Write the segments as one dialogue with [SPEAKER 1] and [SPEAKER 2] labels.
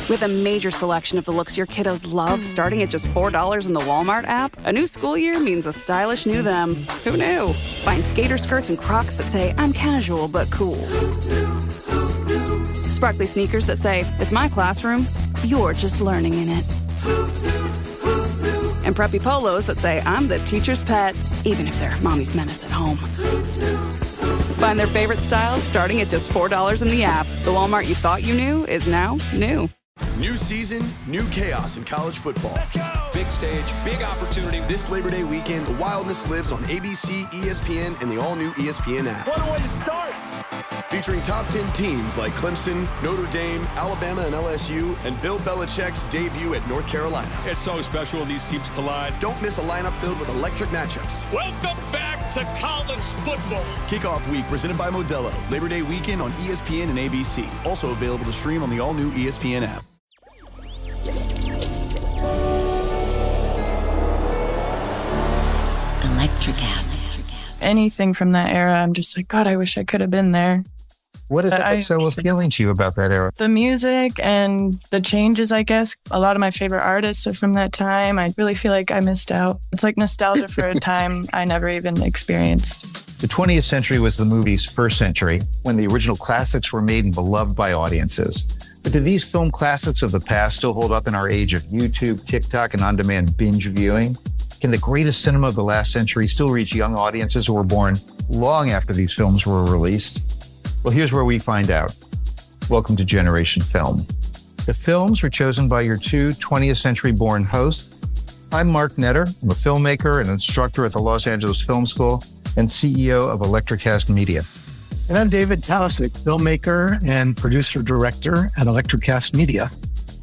[SPEAKER 1] With a major selection of the looks your kiddos love starting at just $4 in the Walmart app, a new school year means a stylish new them. Who knew? Find skater skirts and Crocs that say, I'm casual but cool. Sparkly sneakers that say, it's my classroom, you're just learning in it. And preppy polos that say, I'm the teacher's pet, even if they're mommy's menace at home. Find their favorite styles starting at just $4 in the app. The Walmart you thought you knew is now new.
[SPEAKER 2] New season, new chaos in college football.
[SPEAKER 3] Let's go! Big stage, big opportunity.
[SPEAKER 2] This Labor Day weekend, the wildness lives on ABC, ESPN, and the all-new ESPN app.
[SPEAKER 3] What a way to start!
[SPEAKER 2] Featuring top 10 teams like Clemson, Notre Dame, Alabama, and LSU, and Bill Belichick's debut at North Carolina.
[SPEAKER 4] It's so special when these teams collide.
[SPEAKER 2] Don't miss a lineup filled with electric matchups.
[SPEAKER 5] Welcome back to college football.
[SPEAKER 2] Kickoff week presented by Modelo. Labor Day weekend on ESPN and ABC. Also available to stream on the all-new ESPN app.
[SPEAKER 6] Electricast.
[SPEAKER 7] Anything from that era, I'm just like, God, I wish I could have been there.
[SPEAKER 8] What is it that's so appealing to you about that era?
[SPEAKER 7] The music and the changes, I guess. A lot of my favorite artists are from that time. I really feel like I missed out. It's like nostalgia for a time I never even experienced.
[SPEAKER 8] The 20th century was the movie's first century, when the original classics were made and beloved by audiences. But do these film classics of the past still hold up in our age of YouTube, TikTok, and on-demand binge viewing? Can the greatest cinema of the last century still reach young audiences who were born long after these films were released? Well, here's where we find out. Welcome to Generation Film. The films were chosen by your two 20th century born hosts. I'm Mark Netter. I'm a filmmaker and instructor at the Los Angeles Film School and CEO of Electricast Media.
[SPEAKER 9] And I'm David Talisic, filmmaker and producer-director at Electricast Media.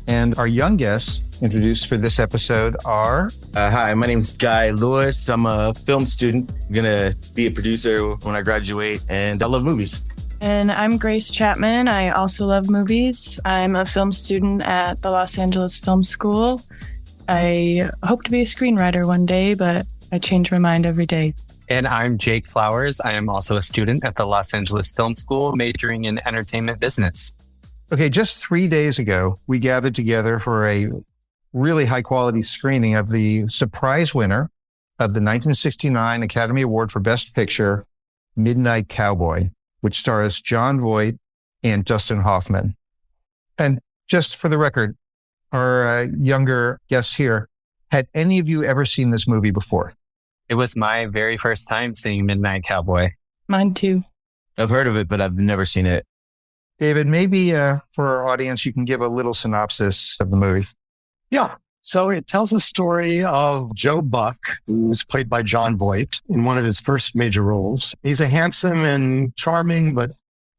[SPEAKER 8] And our young guests introduced for this episode are...
[SPEAKER 10] Hi, my name is Guy Lewis. I'm a film student. I'm going to be a producer when I graduate, and I love movies.
[SPEAKER 7] And I'm Grace Chapman. I also love movies. I'm a film student at the Los Angeles Film School. I hope to be a screenwriter one day, but I change my mind every day.
[SPEAKER 11] And I'm Jake Flowers. I am also a student at the Los Angeles Film School, majoring in entertainment business.
[SPEAKER 8] Okay, just 3 days ago, we gathered together for a really high-quality screening of the surprise winner of the 1969 Academy Award for Best Picture, Midnight Cowboy, which stars Jon Voight and Dustin Hoffman. And just for the record, our younger guests here, had any of you ever seen this movie before?
[SPEAKER 11] It was my very first time seeing Midnight Cowboy.
[SPEAKER 7] Mine too.
[SPEAKER 10] I've heard of it, but I've never seen it.
[SPEAKER 8] David, maybe for our audience, you can give a little synopsis of the movie.
[SPEAKER 9] Yeah. So it tells the story of Joe Buck, who's played by Jon Voight in one of his first major roles. He's a handsome and charming, but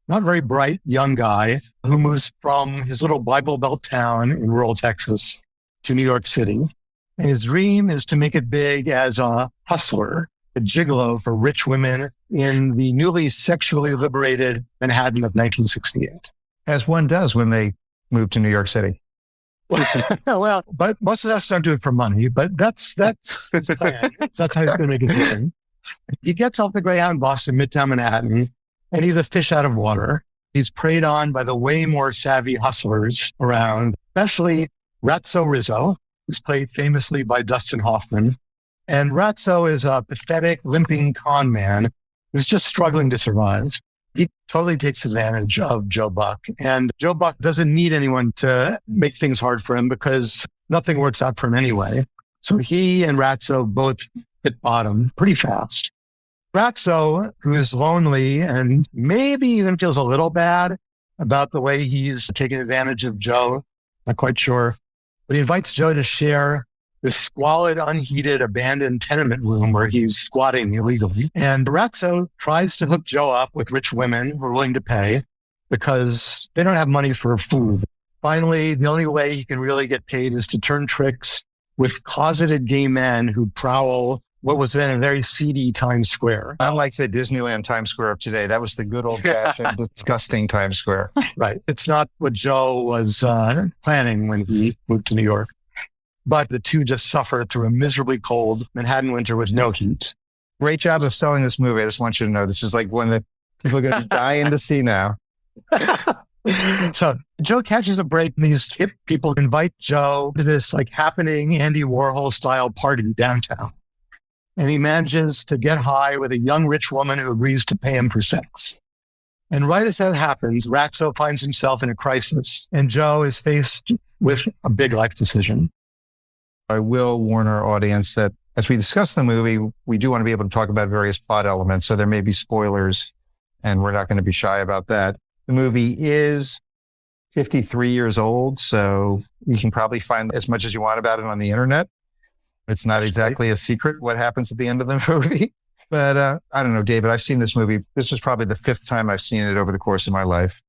[SPEAKER 9] not very bright young guy who moves from his little Bible Belt town in rural Texas to New York City. And his dream is to make it big as a hustler, a gigolo for rich women in the newly sexually liberated Manhattan of 1968.
[SPEAKER 8] As one does when they move to New York City.
[SPEAKER 9] Well, but most of us don't do it for money, but that's his plan. That's how he's going to make his living. He gets off the Greyhound bus in Midtown Manhattan, and he's a fish out of water. He's preyed on by the way more savvy hustlers around, especially Ratso Rizzo, who's played famously by Dustin Hoffman. And Ratso is a pathetic, limping con man who's just struggling to survive. He totally takes advantage of Joe Buck. And Joe Buck doesn't need anyone to make things hard for him because nothing works out for him anyway. So he and Ratso both hit bottom pretty fast. Ratso, who is lonely and maybe even feels a little bad about the way he's taking advantage of Joe, not quite sure, but he invites Joe to share this squalid, unheated, abandoned tenement room where he's squatting illegally. And Ratso tries to hook Joe up with rich women who are willing to pay because they don't have money for food. Finally, the only way he can really get paid is to turn tricks with closeted gay men who prowl what was then a very seedy Times Square.
[SPEAKER 8] Unlike the Disneyland Times Square of today, that was the good old-fashioned, disgusting Times Square.
[SPEAKER 9] Right. It's not what Joe was planning when he moved to New York. But the two just suffer through a miserably cold Manhattan winter with no heat.
[SPEAKER 8] Great job of selling this movie. I just want you to know this is like one that people are going to be dying to see now.
[SPEAKER 9] So Joe catches a break, and these hip people invite Joe to this like happening Andy Warhol style party downtown. And he manages to get high with a young rich woman who agrees to pay him for sex. And right as that happens, Raxo finds himself in a crisis, and Joe is faced with a big life decision.
[SPEAKER 8] I will warn our audience that as we discuss the movie, we do want to be able to talk about various plot elements. So there may be spoilers, and we're not going to be shy about that. The movie is 53 years old, so you can probably find as much as you want about it on the internet. It's not exactly a secret what happens at the end of the movie. But I don't know, David, I've seen this movie. This is probably the 5th time I've seen it over the course of my life.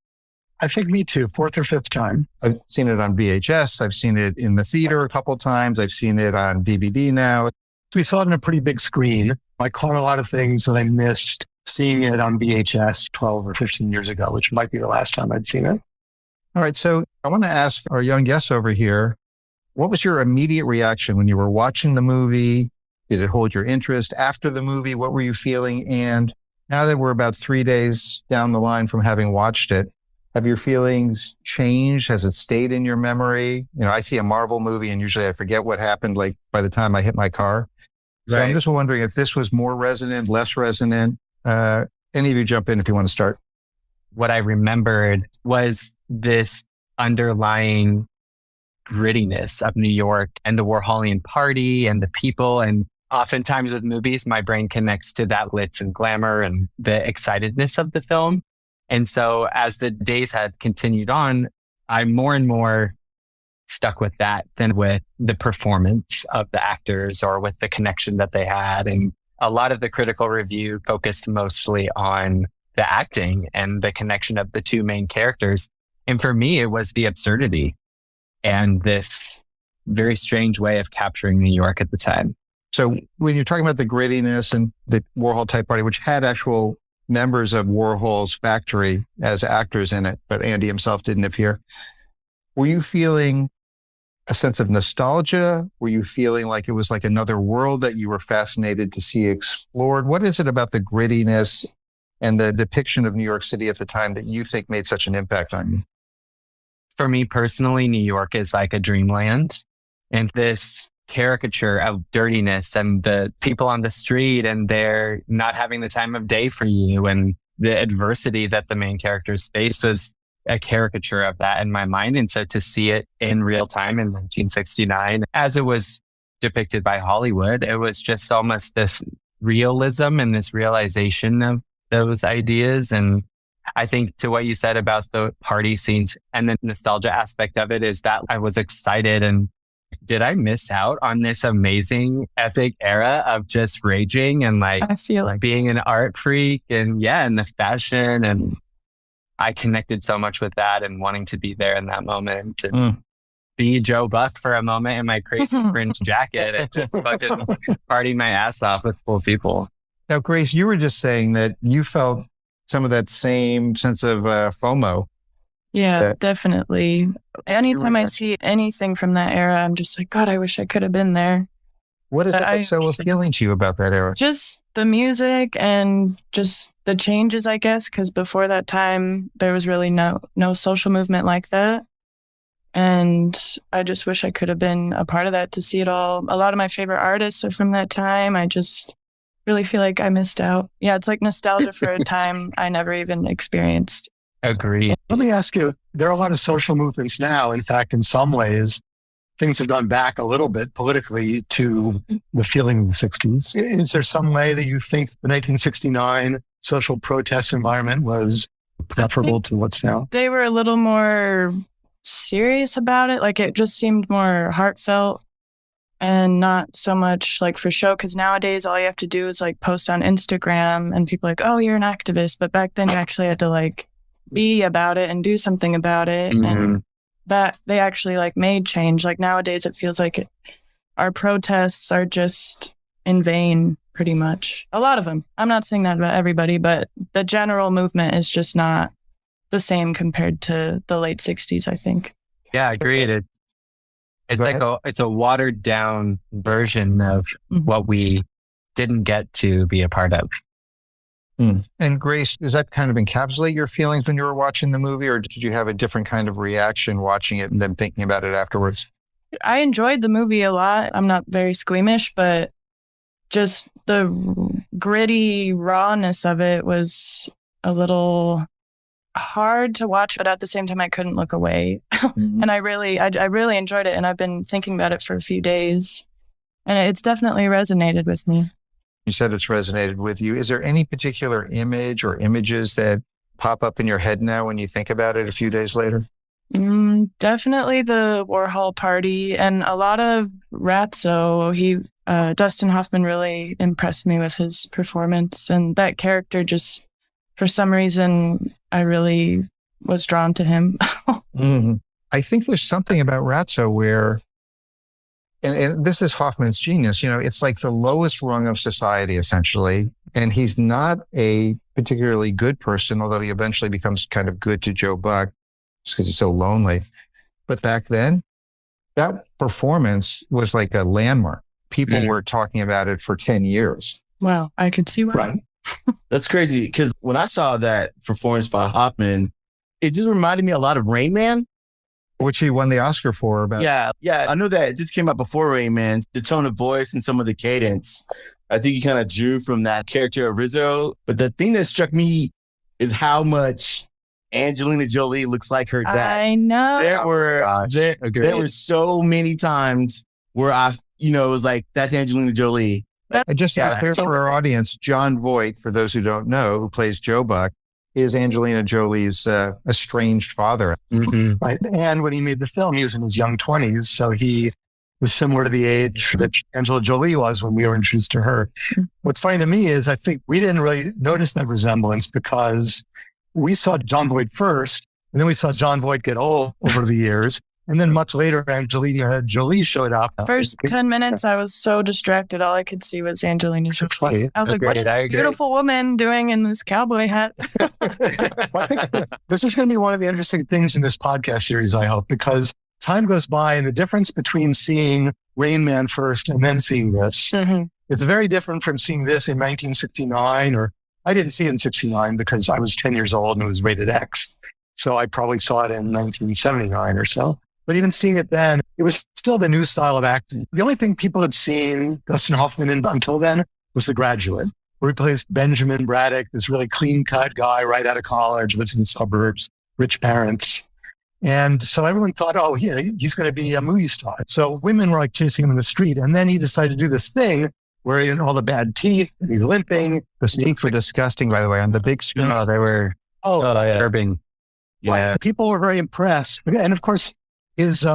[SPEAKER 9] I think me too, 4th or 5th time.
[SPEAKER 8] I've seen it on VHS. I've seen it in the theater a couple of times. I've seen it on DVD now.
[SPEAKER 9] We saw it on a pretty big screen. I caught a lot of things that I missed seeing it on VHS 12 or 15 years ago, which might be the last time I'd seen it.
[SPEAKER 8] All right. So I want to ask our young guests over here, what was your immediate reaction when you were watching the movie? Did it hold your interest after the movie? What were you feeling? And now that we're about 3 days down the line from having watched it, have your feelings changed? Has it stayed in your memory? You know, I see a Marvel movie and usually I forget what happened like by the time I hit my car. So I'm just wondering if this was more resonant, less resonant. Any of you jump in if you want to start.
[SPEAKER 11] What I remembered was this underlying grittiness of New York and the Warholian party and the people. And oftentimes with movies, my brain connects to that glitz and glamour and the excitedness of the film. And so as the days had continued on, I'm more and more stuck with that than with the performance of the actors or with the connection that they had. And a lot of the critical review focused mostly on the acting and the connection of the two main characters. And for me, it was the absurdity and this very strange way of capturing New York at the time.
[SPEAKER 8] So when you're talking about the grittiness and the Warhol type party, which had actual members of Warhol's factory as actors in it, but Andy himself didn't appear, were you feeling a sense of nostalgia? Were you feeling like it was like another world that you were fascinated to see explored? What is it about the grittiness and the depiction of New York City at the time that you think made such an impact on you?
[SPEAKER 11] For me personally, New York is like a dreamland, and this caricature of dirtiness and the people on the street and they're not having the time of day for you and the adversity that the main characters face was a caricature of that in my mind. And so to see it in real time in 1969, as it was depicted by Hollywood, it was just almost this realism and this realization of those ideas. And I think to what you said about the party scenes and the nostalgia aspect of it is that I was excited and did I miss out on this amazing epic era of just raging and like being an art freak and and the fashion, and I connected so much with that and wanting to be there in that moment and be Joe Buck for a moment in my crazy fringe jacket and just fucking party my ass off with cool people.
[SPEAKER 8] Now, Grace, you were just saying that you felt some of that same sense of FOMO.
[SPEAKER 7] Yeah, definitely. Anytime I see anything from that era, I'm just like, God, I wish I could have been there.
[SPEAKER 8] What is it that's so appealing to you about that era?
[SPEAKER 7] Just the music and just the changes, I guess, because before that time, there was really no social movement like that. And I just wish I could have been a part of that to see it all. A lot of my favorite artists are from that time. I just really feel like I missed out. Yeah, it's like nostalgia for a time I never even experienced.
[SPEAKER 11] Agreed.
[SPEAKER 9] Let me ask you, there are a lot of social movements now. In fact, in some ways, things have gone back a little bit politically to the feeling of the 60s. Is there some way that you think the 1969 social protest environment was preferable to what's now?
[SPEAKER 7] They were a little more serious about it. Like it just seemed more heartfelt and not so much like for show. Because nowadays, all you have to do is like post on Instagram and people are like, oh, you're an activist. But back then you actually had to like be about it and do something about it. Mm-hmm. And that they actually like made change. Like nowadays it feels like our protests are just in vain pretty much. A lot of them. I'm not saying that about everybody, but the general movement is just not the same compared to the late 60s, I think.
[SPEAKER 11] Yeah, I agree. It's like it's a watered down version of what we didn't get to be a part of.
[SPEAKER 8] And Grace, does that kind of encapsulate your feelings when you were watching the movie, or did you have a different kind of reaction watching it and then thinking about it afterwards?
[SPEAKER 7] I enjoyed the movie a lot. I'm not very squeamish, but just the gritty rawness of it was a little hard to watch, but at the same time, I couldn't look away. And I really enjoyed it. And I've been thinking about it for a few days, and it's definitely resonated with me.
[SPEAKER 8] You said it's resonated with you. Is there any particular image or images that pop up in your head now when you think about it a few days later?
[SPEAKER 7] Definitely the Warhol party and a lot of Ratso. Dustin Hoffman really impressed me with his performance, and that character just, for some reason, I really was drawn to him.
[SPEAKER 8] I think there's something about Ratso where, and this is Hoffman's genius, it's like the lowest rung of society, essentially. And he's not a particularly good person, although he eventually becomes kind of good to Joe Buck just because he's so lonely. But back then, that performance was like a landmark. People were talking about it for 10 years.
[SPEAKER 7] Wow, I could see why.
[SPEAKER 10] Right. That's crazy, because when I saw that performance by Hoffman, it just reminded me a lot of Rain Man.
[SPEAKER 8] Which he won the Oscar for.
[SPEAKER 10] Yeah. I know that this came out before Rain Man. The tone of voice and some of the cadence, I think he kind of drew from that character of Rizzo. But the thing that struck me is how much Angelina Jolie looks like her dad.
[SPEAKER 7] I know.
[SPEAKER 10] There were so many times where it was like, that's Angelina Jolie.
[SPEAKER 8] And just to be clear for our audience, Jon Voight, for those who don't know, who plays Joe Buck, is Angelina Jolie's estranged father.
[SPEAKER 9] Right. And when he made the film, he was in his young 20s. So he was similar to the age that Angela Jolie was when we were introduced to her. What's funny to me is I think we didn't really notice that resemblance because we saw Jon Voight first, and then we saw Jon Voight get old over the years. And then much later, Angelina Jolie showed up.
[SPEAKER 7] First 10 minutes, I was so distracted. All I could see was Angelina Jolie. I was like, what is a beautiful woman doing in this cowboy hat?
[SPEAKER 9] I think this is going to be one of the interesting things in this podcast series, I hope, because time goes by and the difference between seeing Rain Man first and then seeing this, it's very different from seeing this in 1969, or I didn't see it in 69 because I was 10 years old and it was rated X. So I probably saw it in 1979 or so. But even seeing it then, it was still the new style of acting. The only thing people had seen Dustin Hoffman in until then was The Graduate, where he plays Benjamin Braddock, this really clean-cut guy right out of college, lives in the suburbs, rich parents. And so everyone thought, oh, yeah, he's going to be a movie star. So women were like chasing him in the street. And then he decided to do this thing where he had all the bad teeth and he's limping.
[SPEAKER 8] The teeth were disgusting, by the way. On the big screen, they were disturbing.
[SPEAKER 9] Yeah. People were very impressed. And of course, his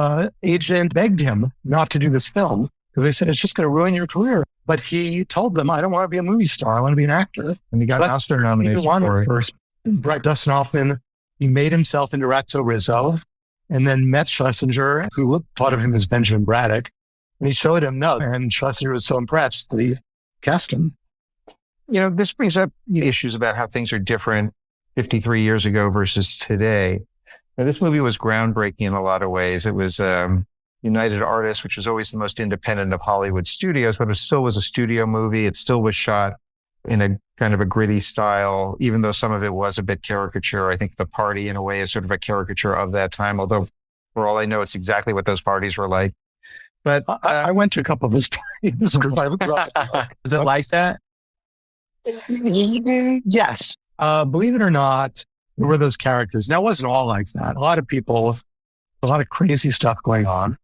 [SPEAKER 9] agent begged him not to do this film because they said, it's just going to ruin your career. But he told them, I don't want to be a movie star. I want to be an actor.
[SPEAKER 8] And he got an Oscar nomination for it.
[SPEAKER 9] First, Dustin Hoffman, he made himself into Ratso Rizzo and then met Schlesinger, who thought of him as Benjamin Braddock. And he showed him no. And Schlesinger was so impressed that he cast him.
[SPEAKER 8] This brings up issues about how things are different 53 years ago versus today. Now, this movie was groundbreaking in a lot of ways. It was United Artists, which was always the most independent of Hollywood studios, but it still was a studio movie. It still was shot in a kind of a gritty style, even though some of it was a bit caricature. I think The Party, in a way, is sort of a caricature of that time, although for all I know, it's exactly what those parties were like. But
[SPEAKER 9] I went to a couple of his parties.
[SPEAKER 11] Is it like that?
[SPEAKER 9] Yes. Believe it or not, there were those characters. Now, it wasn't all like that. A lot of people, a lot of crazy stuff going on.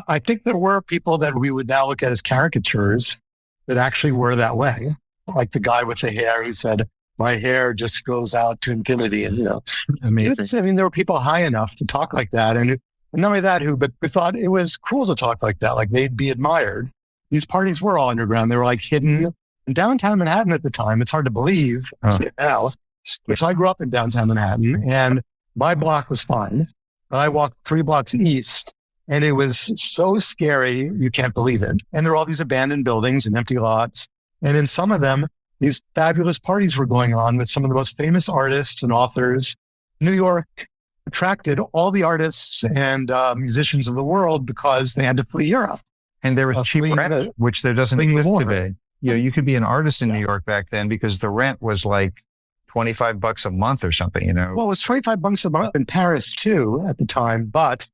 [SPEAKER 9] I think there were people that we would now look at as caricatures that actually were that way. Like the guy with the hair who said, my hair just goes out to infinity. And, there were people high enough to talk like that. And not only that, but we thought it was cool to talk like that. Like they'd be admired. These parties were all underground. They were like hidden in downtown Manhattan at the time. It's hard to believe now. So I grew up in downtown Manhattan and my block was fine. But I walked 3 blocks east and it was so scary. You can't believe it. And there were all these abandoned buildings and empty lots. And in some of them, these fabulous parties were going on with some of the most famous artists and authors. New York attracted all the artists and musicians of the world because they had to flee Europe.
[SPEAKER 8] And there was cheap rent, which there doesn't exist today. you could be an artist in New York back then because the rent was like $25 a month or something,
[SPEAKER 9] Well, it was $25 a month in Paris too at the time, but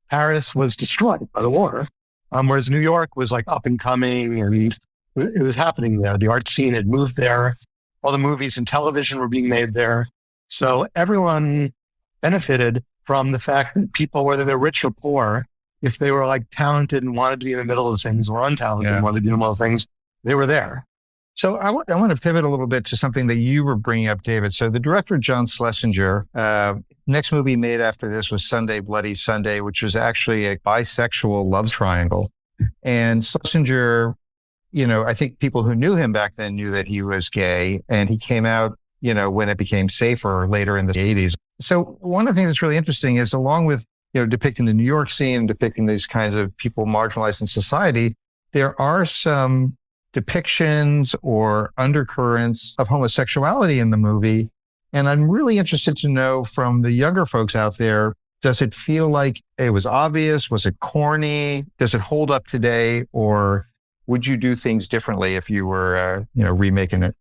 [SPEAKER 9] Paris was destroyed by the war. Whereas New York was like up and coming and it was happening there. The art scene had moved there. All the movies and television were being made there. So everyone benefited from the fact that people, whether they're rich or poor, if they were like talented and wanted to be in the middle of things or untalented and wanted to be in the middle of things, they were there.
[SPEAKER 8] So I want to pivot a little bit to something that you were bringing up, David. So the director, John Schlesinger, next movie made after this was Sunday, Bloody Sunday, which was actually a bisexual love triangle. And Schlesinger, I think people who knew him back then knew that he was gay, and he came out, when it became safer later in the 80s. So one of the things that's really interesting is along with, depicting the New York scene, depicting these kinds of people marginalized in society, there are some depictions or undercurrents of homosexuality in the movie. And I'm really interested to know from the younger folks out there, does it feel like it was obvious? Was it corny? Does it hold up today? Or would you do things differently if you were, remaking it?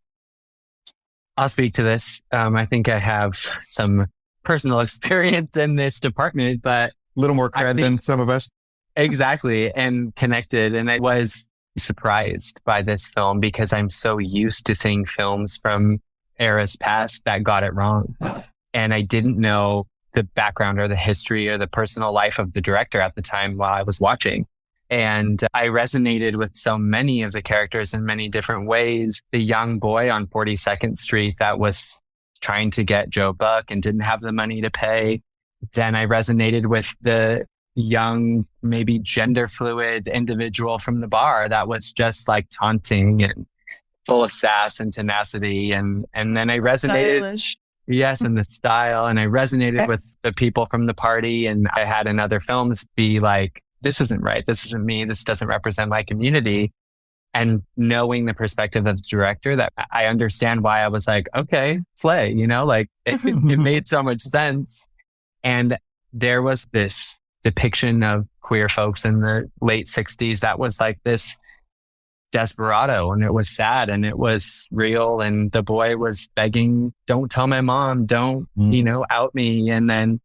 [SPEAKER 11] I'll speak to this. I think I have some personal experience in this department, but
[SPEAKER 8] a little more cred than some of us.
[SPEAKER 11] Exactly. And connected. And I was surprised by this film because I'm so used to seeing films from eras past that got it wrong. And I didn't know the background or the history or the personal life of the director at the time while I was watching. And I resonated with so many of the characters in many different ways. The young boy on 42nd Street that was trying to get Joe Buck and didn't have the money to pay. Then I resonated with the young, maybe gender fluid individual from the bar that was just like taunting and full of sass and tenacity. And then I resonated. Stylish. Yes, and the style. And I resonated with the people from the party. And I had in other films be like, this isn't right. This isn't me. This doesn't represent my community. And knowing the perspective of the director, that I understand why I was like, okay, slay, it made so much sense. And there was this depiction of queer folks in the late 60s that was like this desperado, and it was sad and it was real. And the boy was begging, don't tell my mom, don't, out me. And then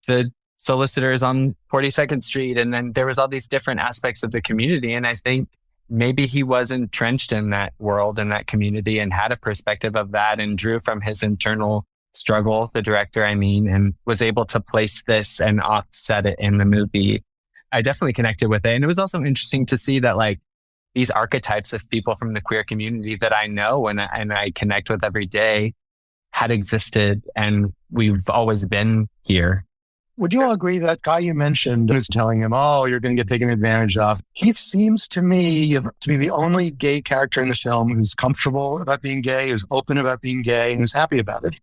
[SPEAKER 11] the solicitors on 42nd Street. And then there was all these different aspects of the community. And I think maybe he was entrenched in that world and that community and had a perspective of that and drew from his internal struggle, the director, and was able to place this and offset it in the movie. I definitely connected with it. And it was also interesting to see that like these archetypes of people from the queer community that I know and I connect with every day had existed, and we've always been here.
[SPEAKER 9] Would you all agree that guy you mentioned who's telling him, oh, you're going to get taken advantage of? He seems to me to be the only gay character in the film who's comfortable about being gay, who's open about being gay, and who's happy about it.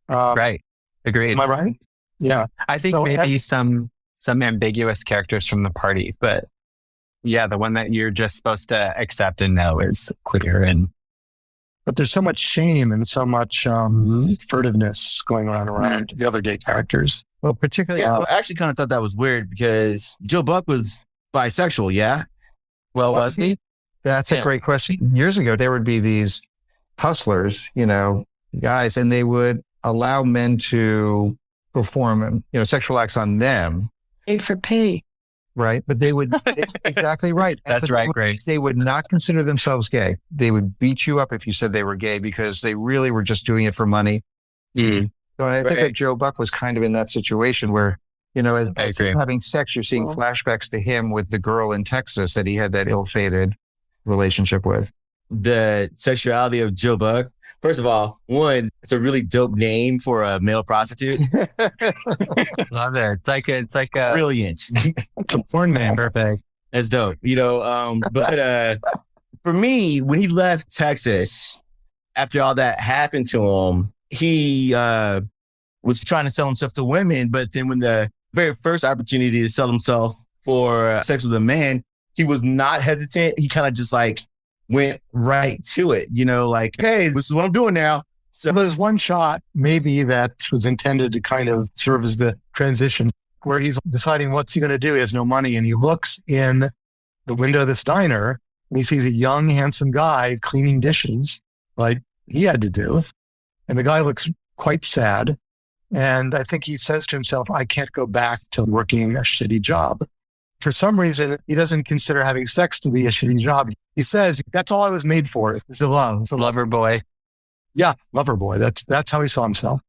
[SPEAKER 11] Right. Agreed.
[SPEAKER 9] Am I right? Yeah.
[SPEAKER 11] I think maybe some ambiguous characters from the party, but yeah, the one that you're just supposed to accept and know is queer.
[SPEAKER 9] But there's so much shame and so much furtiveness going on around the other gay characters.
[SPEAKER 8] Well, particularly,
[SPEAKER 10] I actually kind of thought that was weird because Joe Buck was bisexual, yeah?
[SPEAKER 11] Well, was he?
[SPEAKER 8] That's a great question. Years ago, there would be these hustlers, guys, and they would allow men to perform, sexual acts on them.
[SPEAKER 7] Pay for pay.
[SPEAKER 8] Right. But they would, exactly right.
[SPEAKER 11] That's right, Grace.
[SPEAKER 8] They would not consider themselves gay. They would beat you up if you said they were gay because they really were just doing it for money.
[SPEAKER 11] Mm.
[SPEAKER 8] So I think that Joe Buck was kind of in that situation where, as having sex, you're seeing flashbacks to him with the girl in Texas that he had that ill-fated relationship with.
[SPEAKER 10] The sexuality of Joe Buck. First of all, one, it's a really dope name for a male prostitute.
[SPEAKER 11] Love it. It's like a
[SPEAKER 10] brilliant.
[SPEAKER 11] It's a porn name. Perfect.
[SPEAKER 10] That's dope. But for me, when he left Texas, after all that happened to him, he was trying to sell himself to women. But then when the very first opportunity to sell himself for sex with a man, he was not hesitant. He kind of just like went right to it, hey, this is what I'm doing now.
[SPEAKER 9] So there's one shot maybe that was intended to kind of serve as the transition where he's deciding what's he going to do. He has no money and he looks in the window of this diner and he sees a young, handsome guy cleaning dishes like he had to do. And the guy looks quite sad. And I think he says to himself, I can't go back to working a shitty job. For some reason, he doesn't consider having sex to be a shitty job. He says, that's all I was made for. It's a love. It's a
[SPEAKER 11] Lover boy.
[SPEAKER 9] Yeah, lover boy. That's how he saw himself.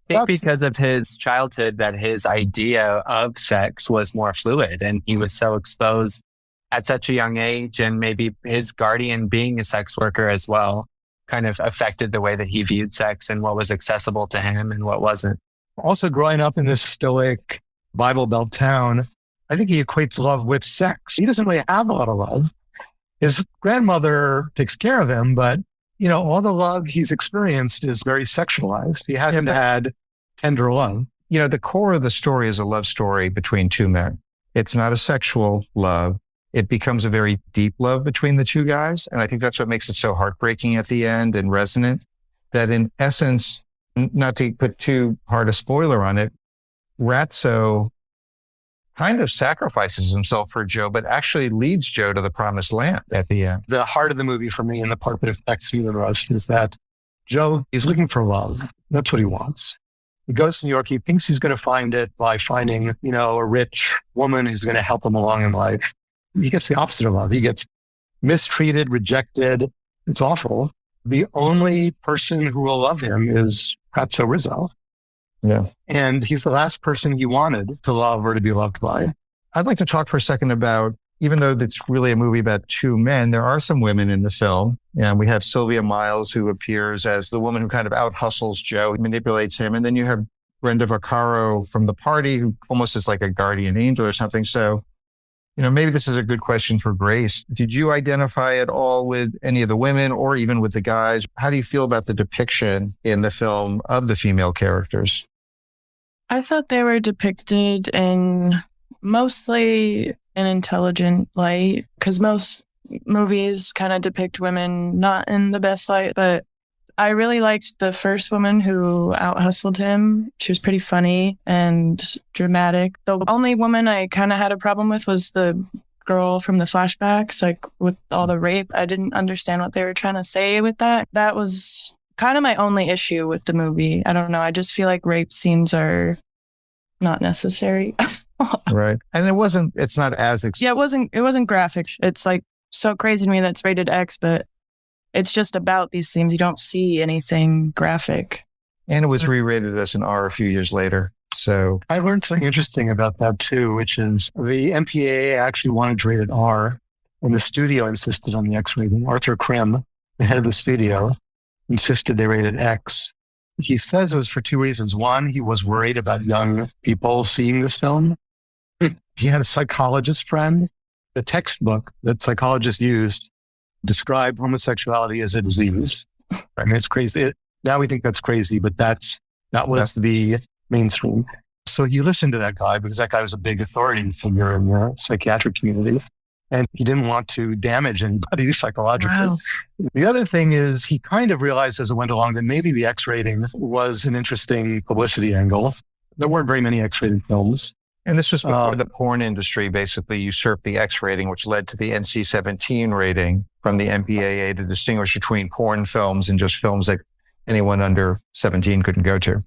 [SPEAKER 11] I think because of his childhood that his idea of sex was more fluid, and he was so exposed at such a young age, and maybe his guardian being a sex worker as well kind of affected the way that he viewed sex and what was accessible to him and what wasn't.
[SPEAKER 9] Also, growing up in this stoic Bible Belt town, I think he equates love with sex. He doesn't really have a lot of love. His grandmother takes care of him, but all the love he's experienced is very sexualized. He hasn't had tender love.
[SPEAKER 8] The core of the story is a love story between two men. It's not a sexual love. It becomes a very deep love between the two guys. And I think that's what makes it so heartbreaking at the end and resonant, that in essence, not to put too hard a spoiler on it, Ratso kind of sacrifices himself for Joe, but actually leads Joe to the promised land at the end.
[SPEAKER 9] The heart of the movie for me, and the part that affects me the most, is that Joe is looking for love. That's what he wants. He goes to New York. He thinks he's going to find it by finding, a rich woman who's going to help him along in life. He gets the opposite of love. He gets mistreated, rejected. It's awful. The only person who will love him is Ratso Rizzo.
[SPEAKER 8] Yeah.
[SPEAKER 9] And he's the last person he wanted to love or to be loved by.
[SPEAKER 8] I'd like to talk for a second about, even though it's really a movie about two men, there are some women in the film. And we have Sylvia Miles, who appears as the woman who kind of out-hustles Joe, manipulates him. And then you have Brenda Vaccaro from The Party, who almost is like a guardian angel or something. So, maybe this is a good question for Grace. Did you identify at all with any of the women or even with the guys? How do you feel about the depiction in the film of the female characters?
[SPEAKER 7] I thought they were depicted in mostly an intelligent light, because most movies kind of depict women not in the best light. But I really liked the first woman who out-hustled him. She was pretty funny and dramatic. The only woman I kind of had a problem with was the girl from the flashbacks, like with all the rape. I didn't understand what they were trying to say with that. That was kind of my only issue with the movie. I don't know. I just feel like rape scenes are not necessary.
[SPEAKER 8] Right. And it's not as...
[SPEAKER 7] Yeah, it wasn't graphic. It's like so crazy to me that it's rated X, but it's just about these scenes. You don't see anything graphic.
[SPEAKER 8] And it was re-rated as an R a few years later. So
[SPEAKER 9] I learned something interesting about that too, which is the MPAA actually wanted to rate it R, and the studio insisted on the X rating. Arthur Krim, the head of the studio, insisted they rated X. He says it was for two reasons. One, he was worried about young people seeing this film. He had a psychologist friend. The textbook that psychologists used described homosexuality as a disease. I mean, it's crazy. Now we think that's crazy, but that was the mainstream. So you listen to that guy because that guy was a big authority figure in the psychiatric community. And he didn't want to damage anybody psychologically. Wow. The other thing is he kind of realized as it went along that maybe the X rating was an interesting publicity angle. There weren't very many X-rated films.
[SPEAKER 8] And this was before the porn industry basically usurped the X rating, which led to the NC-17 rating from the MPAA to distinguish between porn films and just films that anyone under 17 couldn't go to.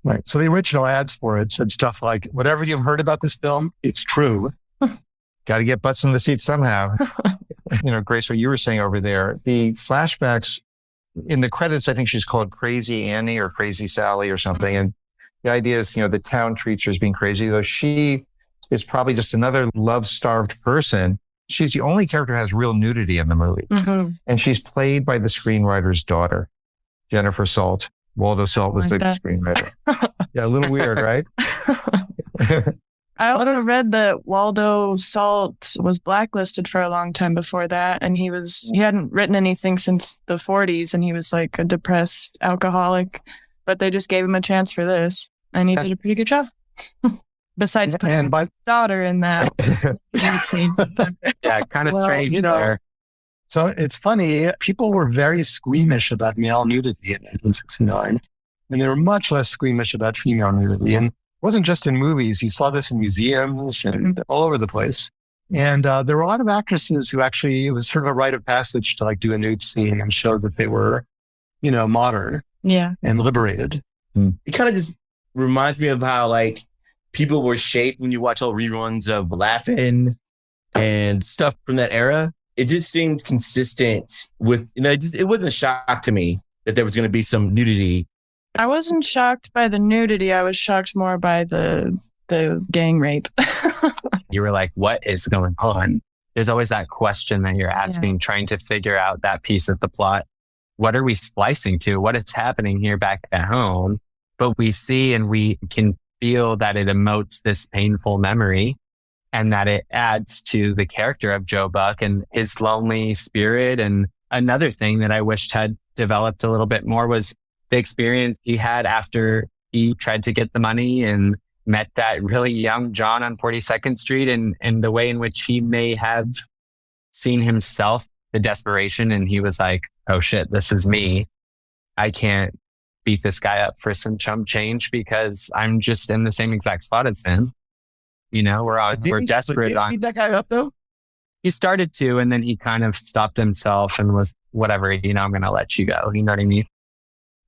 [SPEAKER 9] Right. So the original ads for it said stuff like, whatever you've heard about this film, it's true.
[SPEAKER 8] Got to get butts in the seat somehow. Grace, what you were saying over there, the flashbacks in the credits, I think she's called Crazy Annie or Crazy Sally or something. And the idea is, the town treats her as being crazy, though she is probably just another love-starved person. She's the only character who has real nudity in the movie. Mm-hmm. And she's played by the screenwriter's daughter, Jennifer Salt. Waldo Salt was the screenwriter. Yeah, a little weird, right?
[SPEAKER 7] I also read that Waldo Salt was blacklisted for a long time before that. And he hadn't written anything since the 40s. And he was like a depressed alcoholic, but they just gave him a chance for this. And he did a pretty good job. Besides putting my daughter in that scene.
[SPEAKER 11] Yeah, kind of strange there.
[SPEAKER 9] So it's funny. People were very squeamish about male nudity in 1969. And they were much less squeamish about female nudity. And it wasn't just in movies. You saw this in museums and all over the place. And there were a lot of actresses who actually, it was sort of a rite of passage to like do a nude scene and show that they were, modern and liberated.
[SPEAKER 10] It kind of just reminds me of how like people were shaped when you watch all reruns of Laughing and stuff from that era. It just seemed consistent with, it wasn't a shock to me that there was going to be some nudity.
[SPEAKER 7] I wasn't shocked by the nudity. I was shocked more by the gang rape.
[SPEAKER 11] You were like, what is going on? There's always that question that you're asking, trying to figure out that piece of the plot. What are we splicing to? What is happening here back at home? But we see and we can feel that it emotes this painful memory and that it adds to the character of Joe Buck and his lonely spirit. And another thing that I wished had developed a little bit more was the experience he had after he tried to get the money and met that really young John on 42nd Street and the way in which he may have seen himself, the desperation. And he was like, oh shit, this is me. I can't beat this guy up for some chump change because I'm just in the same exact spot as him. We're desperate.
[SPEAKER 10] Did he beat that guy up though?
[SPEAKER 11] He started to, and then he kind of stopped himself and was whatever, I'm going to let you go. You know what I mean?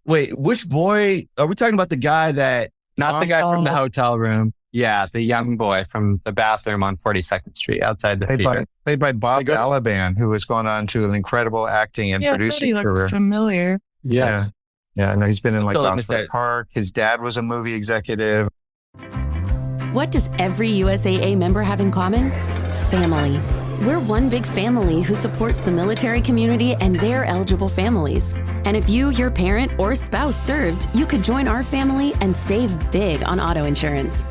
[SPEAKER 10] Wait, which boy? Are we talking about the guy that...
[SPEAKER 11] Not the guy from the hotel room. Yeah, the young boy from the bathroom on 42nd Street outside the theater.
[SPEAKER 8] Played by Bob Balaban, who has gone on to an incredible acting and producing
[SPEAKER 7] career.
[SPEAKER 8] Looked
[SPEAKER 7] familiar.
[SPEAKER 8] Yes. Yeah, I know he's been in like Gosford Park. His dad was a movie executive.
[SPEAKER 6] What does every USAA member have in common? Family. We're one big family who supports the military community and their eligible families. And if you, your parent, or spouse served, you could join our family and save big on auto insurance.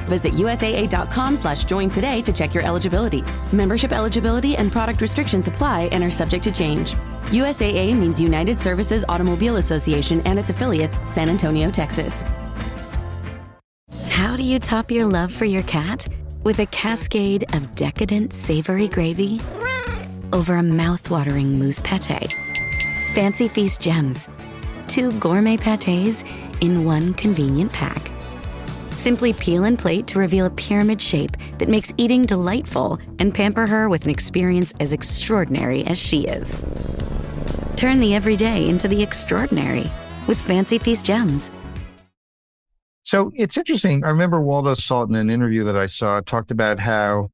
[SPEAKER 6] Visit USAA.com/join today to check your eligibility. Membership eligibility and product restrictions apply and are subject to change. USAA means United Services Automobile Association and its affiliates, San Antonio, Texas.
[SPEAKER 12] How do you top your love for your cat? With a cascade of decadent savory gravy over a mouth-watering mousse pate. Fancy Feast Gems. 2 gourmet pâtés in one convenient pack. Simply peel and plate to reveal a pyramid shape that makes eating delightful and pamper her with an experience as extraordinary as she is. Turn the everyday into the extraordinary with Fancy Feast Gems.
[SPEAKER 8] So it's interesting. I remember Waldo Salt in an interview that I saw talked about how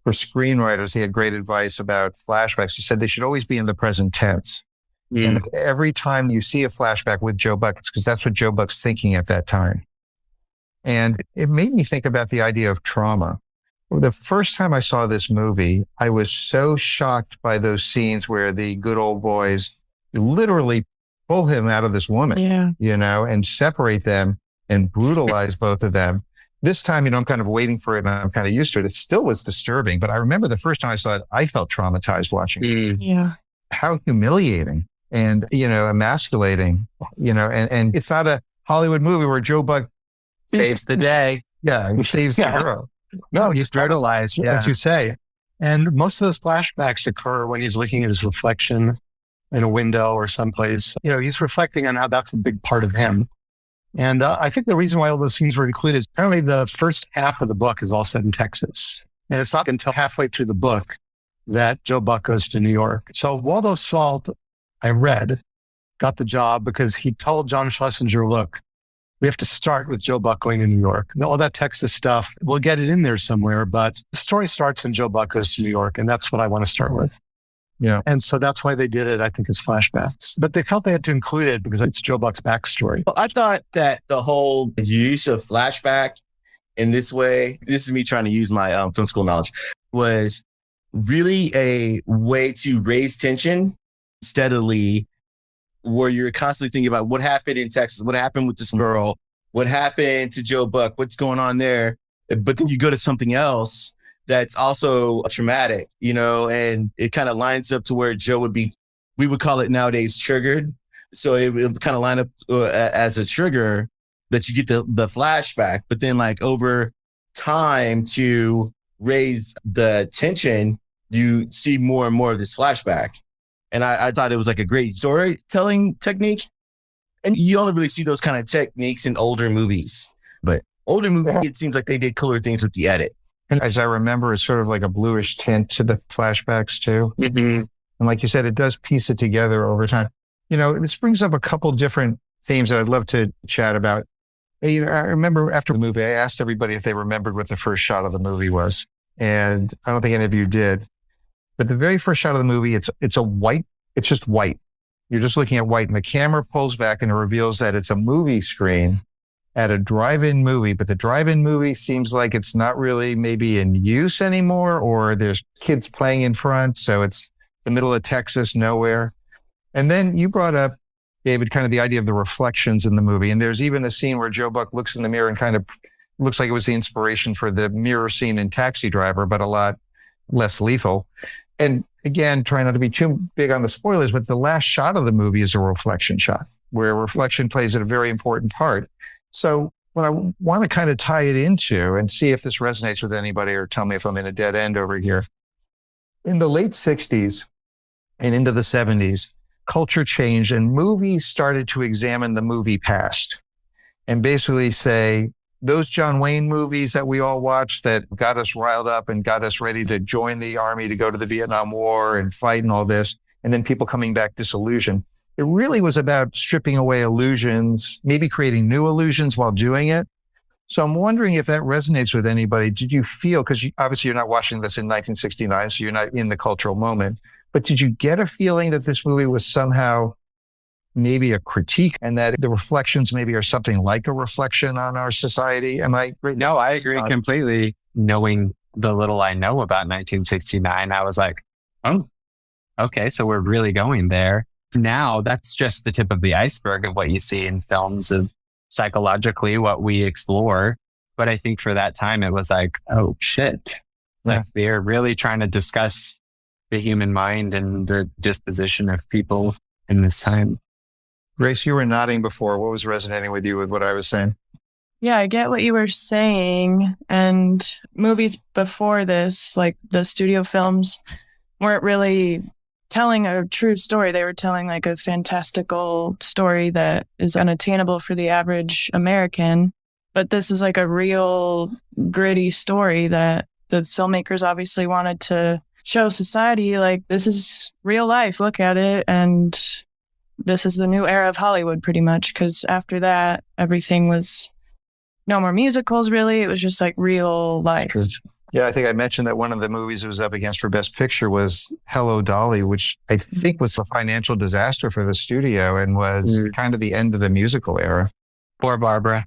[SPEAKER 8] for screenwriters, he had great advice about flashbacks. He said they should always be in the present tense. And every time you see a flashback with Joe Buck, it's because that's what Joe Buck's thinking at that time. And it made me think about the idea of trauma. The first time I saw this movie, I was so shocked by those scenes where the good old boys literally pull him out of this woman, and separate them and brutalize both of them. This time, I'm kind of waiting for it and I'm kind of used to it. It still was disturbing, but I remember the first time I saw it, I felt traumatized watching it.
[SPEAKER 7] Yeah.
[SPEAKER 8] How humiliating and, emasculating, and it's not a Hollywood movie where Joe Buck
[SPEAKER 11] saves the day.
[SPEAKER 8] Yeah, he saves the girl.
[SPEAKER 9] No,
[SPEAKER 11] he's brutalized,
[SPEAKER 9] as you say. And most of those flashbacks occur when he's looking at his reflection in a window or someplace. He's reflecting on how that's a big part of him. And I think the reason why all those scenes were included is apparently the first half of the book is all set in Texas. And it's not until halfway through the book that Joe Buck goes to New York. So Waldo Salt, I read, got the job because he told John Schlesinger, look, we have to start with Joe Buck going to New York. All that Texas stuff, we'll get it in there somewhere, but the story starts when Joe Buck goes to New York, and that's what I want to start with.
[SPEAKER 8] Yeah.
[SPEAKER 9] And so that's why they did it, I think, as flashbacks. But they felt they had to include it because it's Joe Buck's backstory.
[SPEAKER 10] Well, I thought that the whole use of flashback in this way, this is me trying to use my film school knowledge, was really a way to raise tension steadily, where you're constantly thinking about what happened in Texas, what happened with this girl, what happened to Joe Buck, what's going on there. But then you go to something else that's also traumatic, and it kind of lines up to where Joe would be, we would call it nowadays triggered. So it would kind of line up as a trigger that you get the flashback, but then like over time to raise the tension, you see more and more of this flashback. And I thought it was like a great storytelling technique. And you only really see those kind of techniques in older movies, but older movies, it seems like they did cooler things with the edit.
[SPEAKER 8] And as I remember, it's sort of like a bluish tint to the flashbacks too.
[SPEAKER 11] Mm-hmm.
[SPEAKER 8] And like you said, it does piece it together over time. This brings up a couple different themes that I'd love to chat about. I remember after the movie, I asked everybody if they remembered what the first shot of the movie was. And I don't think any of you did. But the very first shot of the movie, it's just white. You're just looking at white, and the camera pulls back and it reveals that it's a movie screen at a drive-in movie, but the drive-in movie seems like it's not really maybe in use anymore, or there's kids playing in front. So it's the middle of Texas, nowhere. And then you brought up, David, kind of the idea of the reflections in the movie. And there's even a scene where Joe Buck looks in the mirror and kind of looks like it was the inspiration for the mirror scene in Taxi Driver, but a lot less lethal. And again, trying not to be too big on the spoilers, but the last shot of the movie is a reflection shot where reflection plays a very important part. So what I want to kind of tie it into and see if this resonates with anybody or tell me if I'm in a dead end over here. In the late 60s and into the 70s, culture changed and movies started to examine the movie past and basically say, those John Wayne movies that we all watched that got us riled up and got us ready to join the army to go to the Vietnam War and fight and all this, and then people coming back disillusioned. It really was about stripping away illusions, maybe creating new illusions while doing it. So I'm wondering if that resonates with anybody. Did you feel, because obviously you're not watching this in 1969, so you're not in the cultural moment, but did you get a feeling that this movie was somehow maybe a critique and that the reflections maybe are something like a reflection on our society? Am I right?
[SPEAKER 11] No, I agree completely. Knowing the little I know about 1969, I was like, oh, okay, so we're really going there. Now that's just the tip of the iceberg of what you see in films of psychologically what we explore. But I think for that time, it was like, oh shit. Like they're really trying to discuss the human mind and the disposition of people in this time.
[SPEAKER 8] Grace, you were nodding before. What was resonating with you with what I was saying?
[SPEAKER 7] Yeah, I get what you were saying. And movies before this, like the studio films, weren't really telling a true story. They were telling like a fantastical story that is unattainable for the average American. But this is like a real gritty story that the filmmakers obviously wanted to show society, like, this is real life. Look at it. And this is the new era of Hollywood, pretty much. Because after that, everything was no more musicals, really. It was just like real life.
[SPEAKER 8] Yeah, I think I mentioned that one of the movies it was up against for Best Picture was Hello, Dolly, which I think was a financial disaster for the studio and was kind of the end of the musical era.
[SPEAKER 11] Poor Barbara.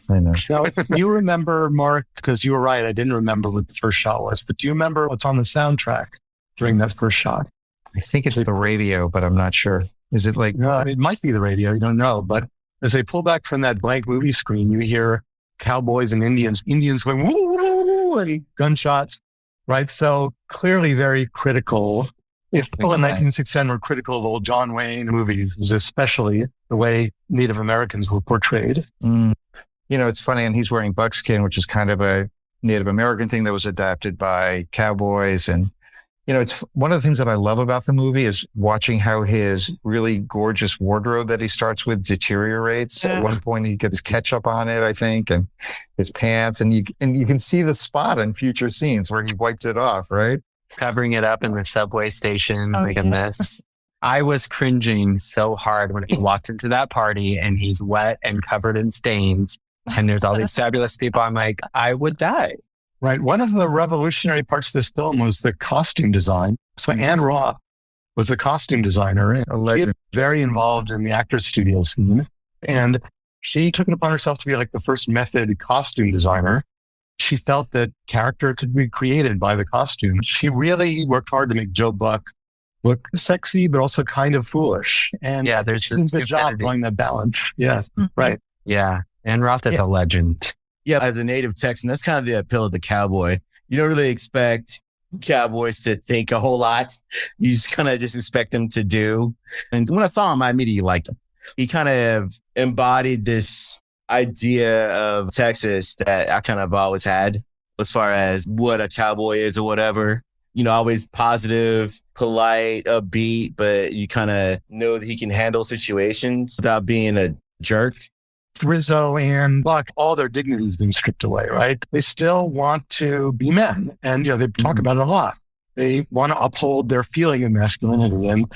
[SPEAKER 8] I know.
[SPEAKER 9] Now, you remember, Mark, because you were right, I didn't remember what the first shot was, but do you remember what's on the soundtrack during that first shot?
[SPEAKER 8] I think it's the radio, but I'm not sure. Is it like...
[SPEAKER 9] No, it might be the radio. You don't know. But as they pull back from that blank movie screen, you hear cowboys and Indians going, woo, woo, woo, and gunshots, right? So clearly very critical. If people in 1967 were critical of old John Wayne movies, it was especially the way Native Americans were portrayed.
[SPEAKER 8] You know, it's funny, and he's wearing buckskin, which is kind of a Native American thing that was adapted by cowboys. And, you know, it's one of the things that I love about the movie is watching how his really gorgeous wardrobe that he starts with deteriorates. At one point, he gets ketchup on it, I think, and his pants, and you can see the spot in future scenes where he wiped it off, right?
[SPEAKER 11] Covering it up in the subway station, like a mess. I was cringing so hard when he walked into that party and he's wet and covered in stains. And there's all these fabulous people. I'm like, I would die.
[SPEAKER 9] Right. One of the revolutionary parts of this film was the costume design. So Anne Roth was the costume designer, a legend, very involved in the actors studio scene. And she took it upon herself to be like the first method costume designer. She felt that character could be created by the costume. She really worked hard to make Joe Buck look sexy, but also kind of foolish. And
[SPEAKER 11] yeah, there's
[SPEAKER 9] a good job drawing that balance. Yeah. Right.
[SPEAKER 11] Yeah. And Roth is a legend.
[SPEAKER 10] Yeah, as a native Texan, that's kind of the appeal of the cowboy. You don't really expect cowboys to think a whole lot. You just kind of just expect them to do. And when I saw him, I immediately liked him. He kind of embodied this idea of Texas that I kind of always had as far as what a cowboy is or whatever. You know, always positive, polite, upbeat, but you kind of know that he can handle situations without being a jerk.
[SPEAKER 9] Rizzo and Buck, all their dignity has been stripped away, right? They still want to be men. And, they talk about it a lot. They want to uphold their feeling of masculinity.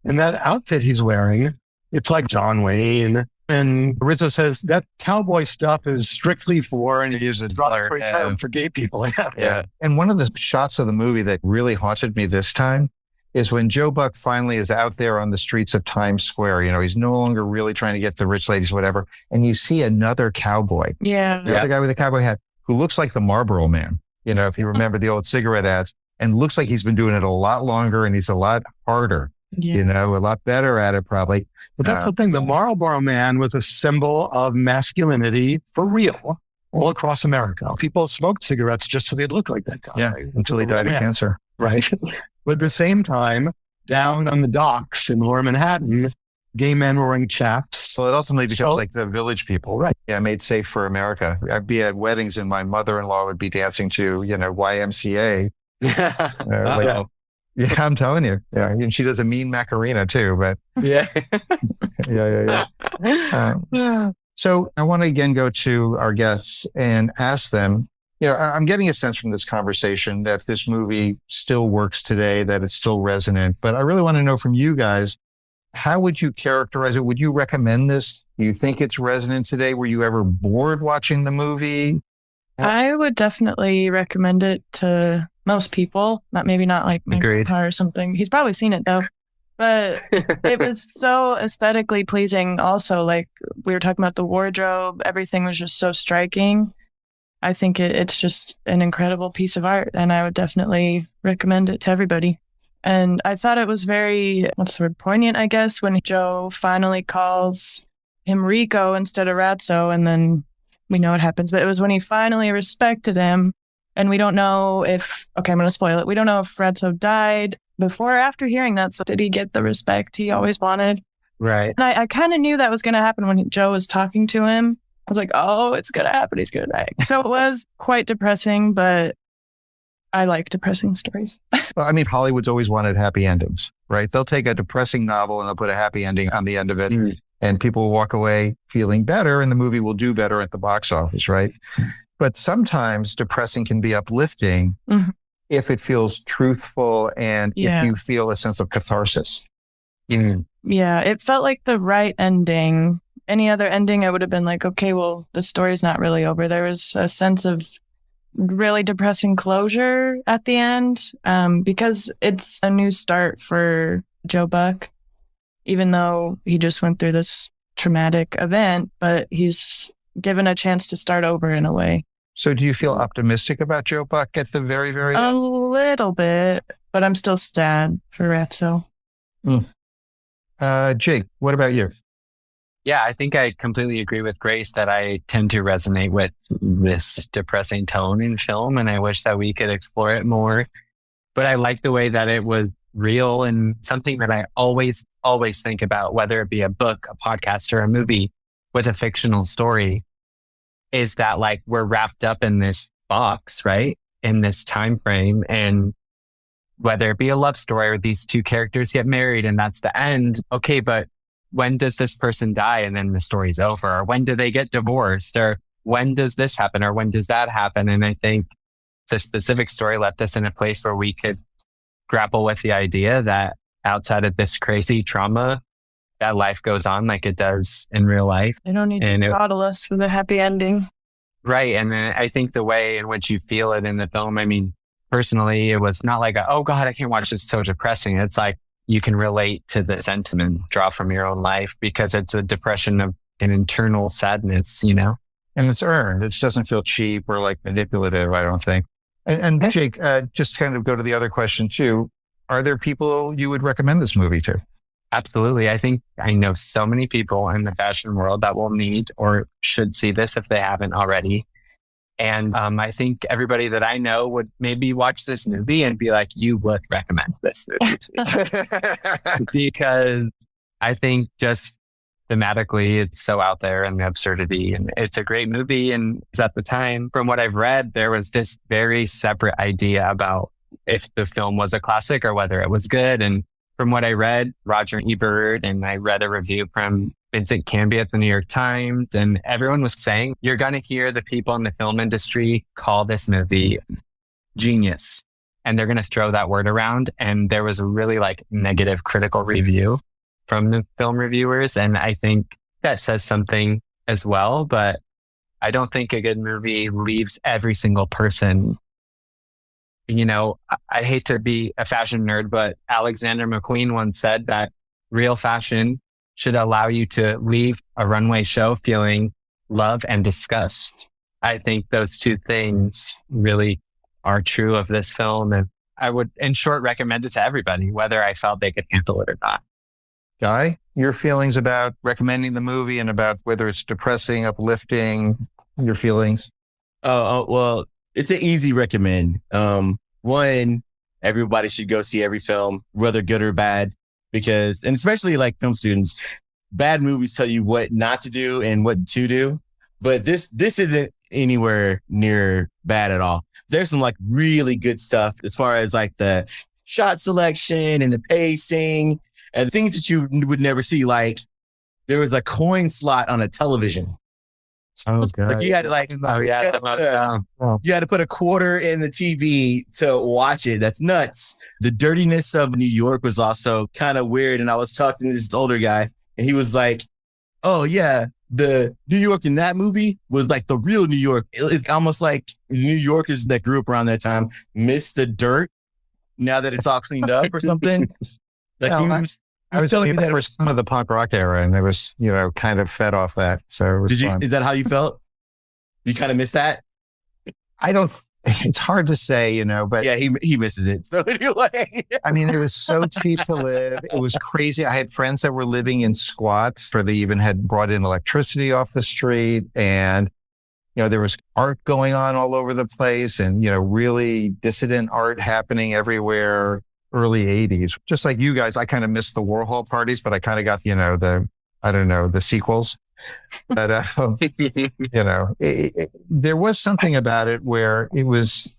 [SPEAKER 9] And that outfit he's wearing, it's like John Wayne. And Rizzo says that cowboy stuff is strictly for, and he uses for gay people.
[SPEAKER 8] Yeah. And one of the shots of the movie that really haunted me this time is when Joe Buck finally is out there on the streets of Times Square. He's no longer really trying to get the rich ladies, whatever. And you see another cowboy.
[SPEAKER 7] Yeah.
[SPEAKER 8] The other guy with the cowboy hat who looks like the Marlboro Man, if you remember the old cigarette ads, and looks like he's been doing it a lot longer and he's a lot harder, a lot better at it probably.
[SPEAKER 9] But that's the thing. The Marlboro Man was a symbol of masculinity for real all across America. People smoked cigarettes just so they'd look like that guy.
[SPEAKER 8] Yeah, until he died of cancer.
[SPEAKER 9] Right. But at the same time, down on the docks in lower Manhattan, gay men were wearing chaps.
[SPEAKER 8] So it ultimately becomes like the village people. Right. Yeah, made safe for America. I'd be at weddings and my mother-in-law would be dancing to, YMCA. Yeah, I'm telling you. Yeah. And she does a mean Macarena too, but.
[SPEAKER 9] Yeah.
[SPEAKER 8] Yeah. So I want to again go to our guests and ask them, I'm getting a sense from this conversation that this movie still works today, that it's still resonant. But I really want to know from you guys, how would you characterize it? Would you recommend this? Do you think it's resonant today? Were you ever bored watching the movie?
[SPEAKER 7] I would definitely recommend it to most people. Maybe not like my grandpa or something. He's probably seen it though. But it was so aesthetically pleasing also. Like we were talking about the wardrobe. Everything was just so striking. I think it's just an incredible piece of art, and I would definitely recommend it to everybody. And I thought it was very, poignant, I guess, when Joe finally calls him Rico instead of Ratso, and then we know what happens. But it was when he finally respected him, and we don't know if, I'm going to spoil it. We don't know if Ratso died before or after hearing that. So did he get the respect he always wanted?
[SPEAKER 11] Right.
[SPEAKER 7] And I kind of knew that was going to happen when Joe was talking to him. I was like, oh, it's going to happen. He's going to die. So it was quite depressing, but I like depressing stories.
[SPEAKER 8] Well, Hollywood's always wanted happy endings, right? They'll take a depressing novel and they'll put a happy ending on the end of it. Mm-hmm. And people will walk away feeling better and the movie will do better at the box office, right? But sometimes depressing can be uplifting if it feels truthful and if you feel a sense of catharsis.
[SPEAKER 7] Yeah, it felt like the right ending. Any other ending, I would have been like, okay, well, the story's not really over. There was a sense of really depressing closure at the end because it's a new start for Joe Buck, even though he just went through this traumatic event, but he's given a chance to start over in a way.
[SPEAKER 8] So do you feel optimistic about Joe Buck at the very, very end?
[SPEAKER 7] A little bit, but I'm still sad for Ratso.
[SPEAKER 8] Jake, what about you?
[SPEAKER 11] Yeah, I think I completely agree with Grace that I tend to resonate with this depressing tone in film, and I wish that we could explore it more. But I like the way that it was real, and something that I always think about, whether it be a book, a podcast, or a movie with a fictional story, is that like we're wrapped up in this box, right? In this time frame, and whether it be a love story or these two characters get married and that's the end. Okay, but when does this person die and then the story's over? Or when do they get divorced? Or when does this happen? Or when does that happen? And I think the specific story left us in a place where we could grapple with the idea that outside of this crazy trauma, that life goes on like it does in real life.
[SPEAKER 7] They don't need to coddle us with a happy ending.
[SPEAKER 11] Right. And then I think the way in which you feel it in the film, personally, it was not like, oh God, I can't watch this, it's so depressing. It's like, you can relate to the sentiment, draw from your own life, because it's a depression of an internal sadness, And
[SPEAKER 8] it's earned. It doesn't feel cheap or like manipulative, I don't think. And Jake, just kind of go to the other question too. Are there people you would recommend this movie to?
[SPEAKER 11] Absolutely. I think I know so many people in the fashion world that will need or should see this if they haven't already. And I think everybody that I know would maybe watch this movie and be like, you would recommend this movie to me. Because I think just thematically, it's so out there and the absurdity. And it's a great movie. And at the time, from what I've read, there was this very separate idea about if the film was a classic or whether it was good. And from what I read, Roger Ebert, and I read a review from Vincent Canby at the New York Times, and everyone was saying, you're going to hear the people in the film industry call this movie genius. And they're going to throw that word around. And there was a really like negative critical review from the film reviewers. And I think that says something as well. But I don't think a good movie leaves every single person. You know, I hate to be a fashion nerd, but Alexander McQueen once said that real fashion should allow you to leave a runway show feeling love and disgust. I think those two things really are true of this film. And I would, in short, recommend it to everybody, whether I felt they could handle it or not.
[SPEAKER 8] Guy, your feelings about recommending the movie and about whether it's depressing, uplifting, your feelings?
[SPEAKER 10] Well, it's an easy recommend. One, everybody should go see every film, whether good or bad, because, and especially like film students, bad movies tell you what not to do and what to do. But this isn't anywhere near bad at all. There's some like really good stuff as far as like the shot selection and the pacing and things that you would never see. Like there was a coin slot on a television.
[SPEAKER 8] Oh god!
[SPEAKER 10] Like you had to you had to put a quarter in the TV to watch it. That's nuts. The dirtiness of New York was also kind of weird. And I was talking to this older guy, and he was like, "Oh yeah, the New York in that movie was like the real New York. It's almost like New Yorkers that grew up around that time miss the dirt now that it's all cleaned up or something." Like
[SPEAKER 8] I was telling you that was some of the punk rock era, and it was, you know, kind of fed off that. So it was fun.
[SPEAKER 10] Is that how you felt? You kind of missed that?
[SPEAKER 8] I don't. It's hard to say, you know, but
[SPEAKER 10] yeah, he misses it. So anyway,
[SPEAKER 8] I mean, it was so cheap to live. It was crazy. I had friends that were living in squats, or they even had brought in electricity off the street, and you know, there was art going on all over the place, and you know, really dissident art happening everywhere. Early 80s, just like you guys, I kind of missed the Warhol parties, but I kind of got, you know, the sequels. But, you know, there was something about it where it was,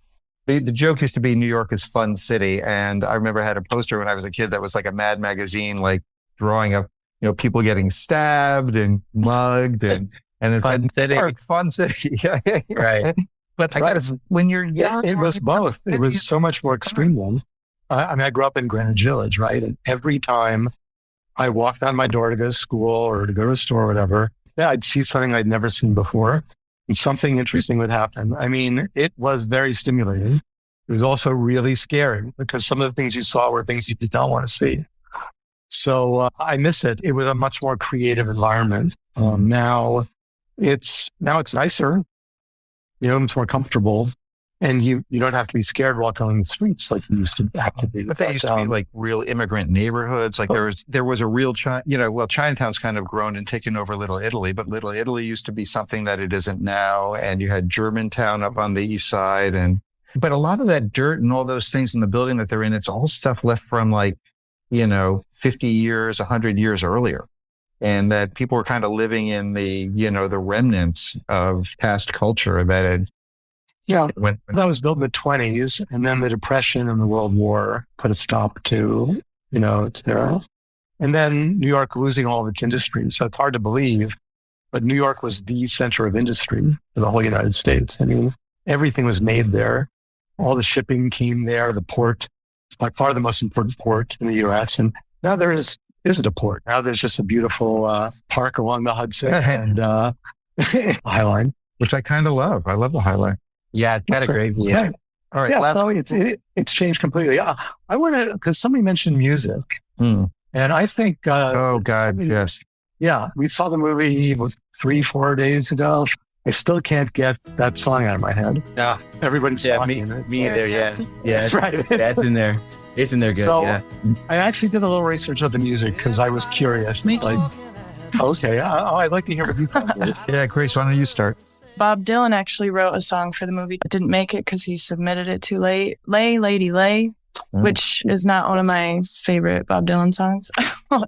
[SPEAKER 8] the joke used to be New York is fun city. And I remember I had a poster when I was a kid that was like a Mad magazine, like drawing of, you know, people getting stabbed and mugged and
[SPEAKER 11] fun city.
[SPEAKER 8] Fun city.
[SPEAKER 11] Right.
[SPEAKER 8] But I gotta, when you're young,
[SPEAKER 9] it was both. It was so much more extreme one. I mean, I grew up in Greenwich Village, right? And every time I walked out my door to go to school or to go to a store or whatever, I'd see something I'd never seen before and something interesting would happen. I mean, it was very stimulating. It was also really scary because some of the things you saw were things you did not want to see. So I miss it. It was a much more creative environment. Now it's nicer. You know, it's more comfortable. And you don't have to be scared walking on the streets like you used to have to be.
[SPEAKER 8] But they used to be like real immigrant neighborhoods. Like there was a real, Chinatown's kind of grown and taken over Little Italy, but Little Italy used to be something that it isn't now. And you had Germantown up on the east side. But a lot of that dirt and all those things in the building that they're in, it's all stuff left from like, you know, 50 years, 100 years earlier. And that people were kind of living in the, you know, the remnants of past culture that had,
[SPEAKER 9] yeah, that was built in the 1920s, and then the Depression and the World War put a stop to, you know, and then New York losing all of its industry. So it's hard to believe, but New York was the center of industry for the whole United States. I mean, everything was made there. All the shipping came there. The port, by far the most important port in the U.S. And now there isn't a port. Now there's just a beautiful park along the Hudson and High Line,
[SPEAKER 8] which I kind of love. I love the High Line.
[SPEAKER 11] Yeah, it's got a great view.
[SPEAKER 9] Yeah.
[SPEAKER 8] All right.
[SPEAKER 9] Yeah, so it's changed completely. I want to, because somebody mentioned music. And I think...
[SPEAKER 8] oh, God, yes.
[SPEAKER 9] Yeah, we saw the movie 3-4 days ago. I still can't get that song out of my head.
[SPEAKER 10] Yeah.
[SPEAKER 9] Everybody's
[SPEAKER 10] me either, yeah. Yeah,
[SPEAKER 9] right.
[SPEAKER 10] That's in there. It's in there good,
[SPEAKER 9] so,
[SPEAKER 10] yeah.
[SPEAKER 9] I actually did a little research of the music because I was curious. It's like, okay, I'd like to hear what you think.
[SPEAKER 8] Yeah, Grace, why don't you start?
[SPEAKER 7] Bob Dylan actually wrote a song for the movie. It didn't make it because he submitted it too late. Lay, Lady, Lay, which is not one of my favorite Bob Dylan songs.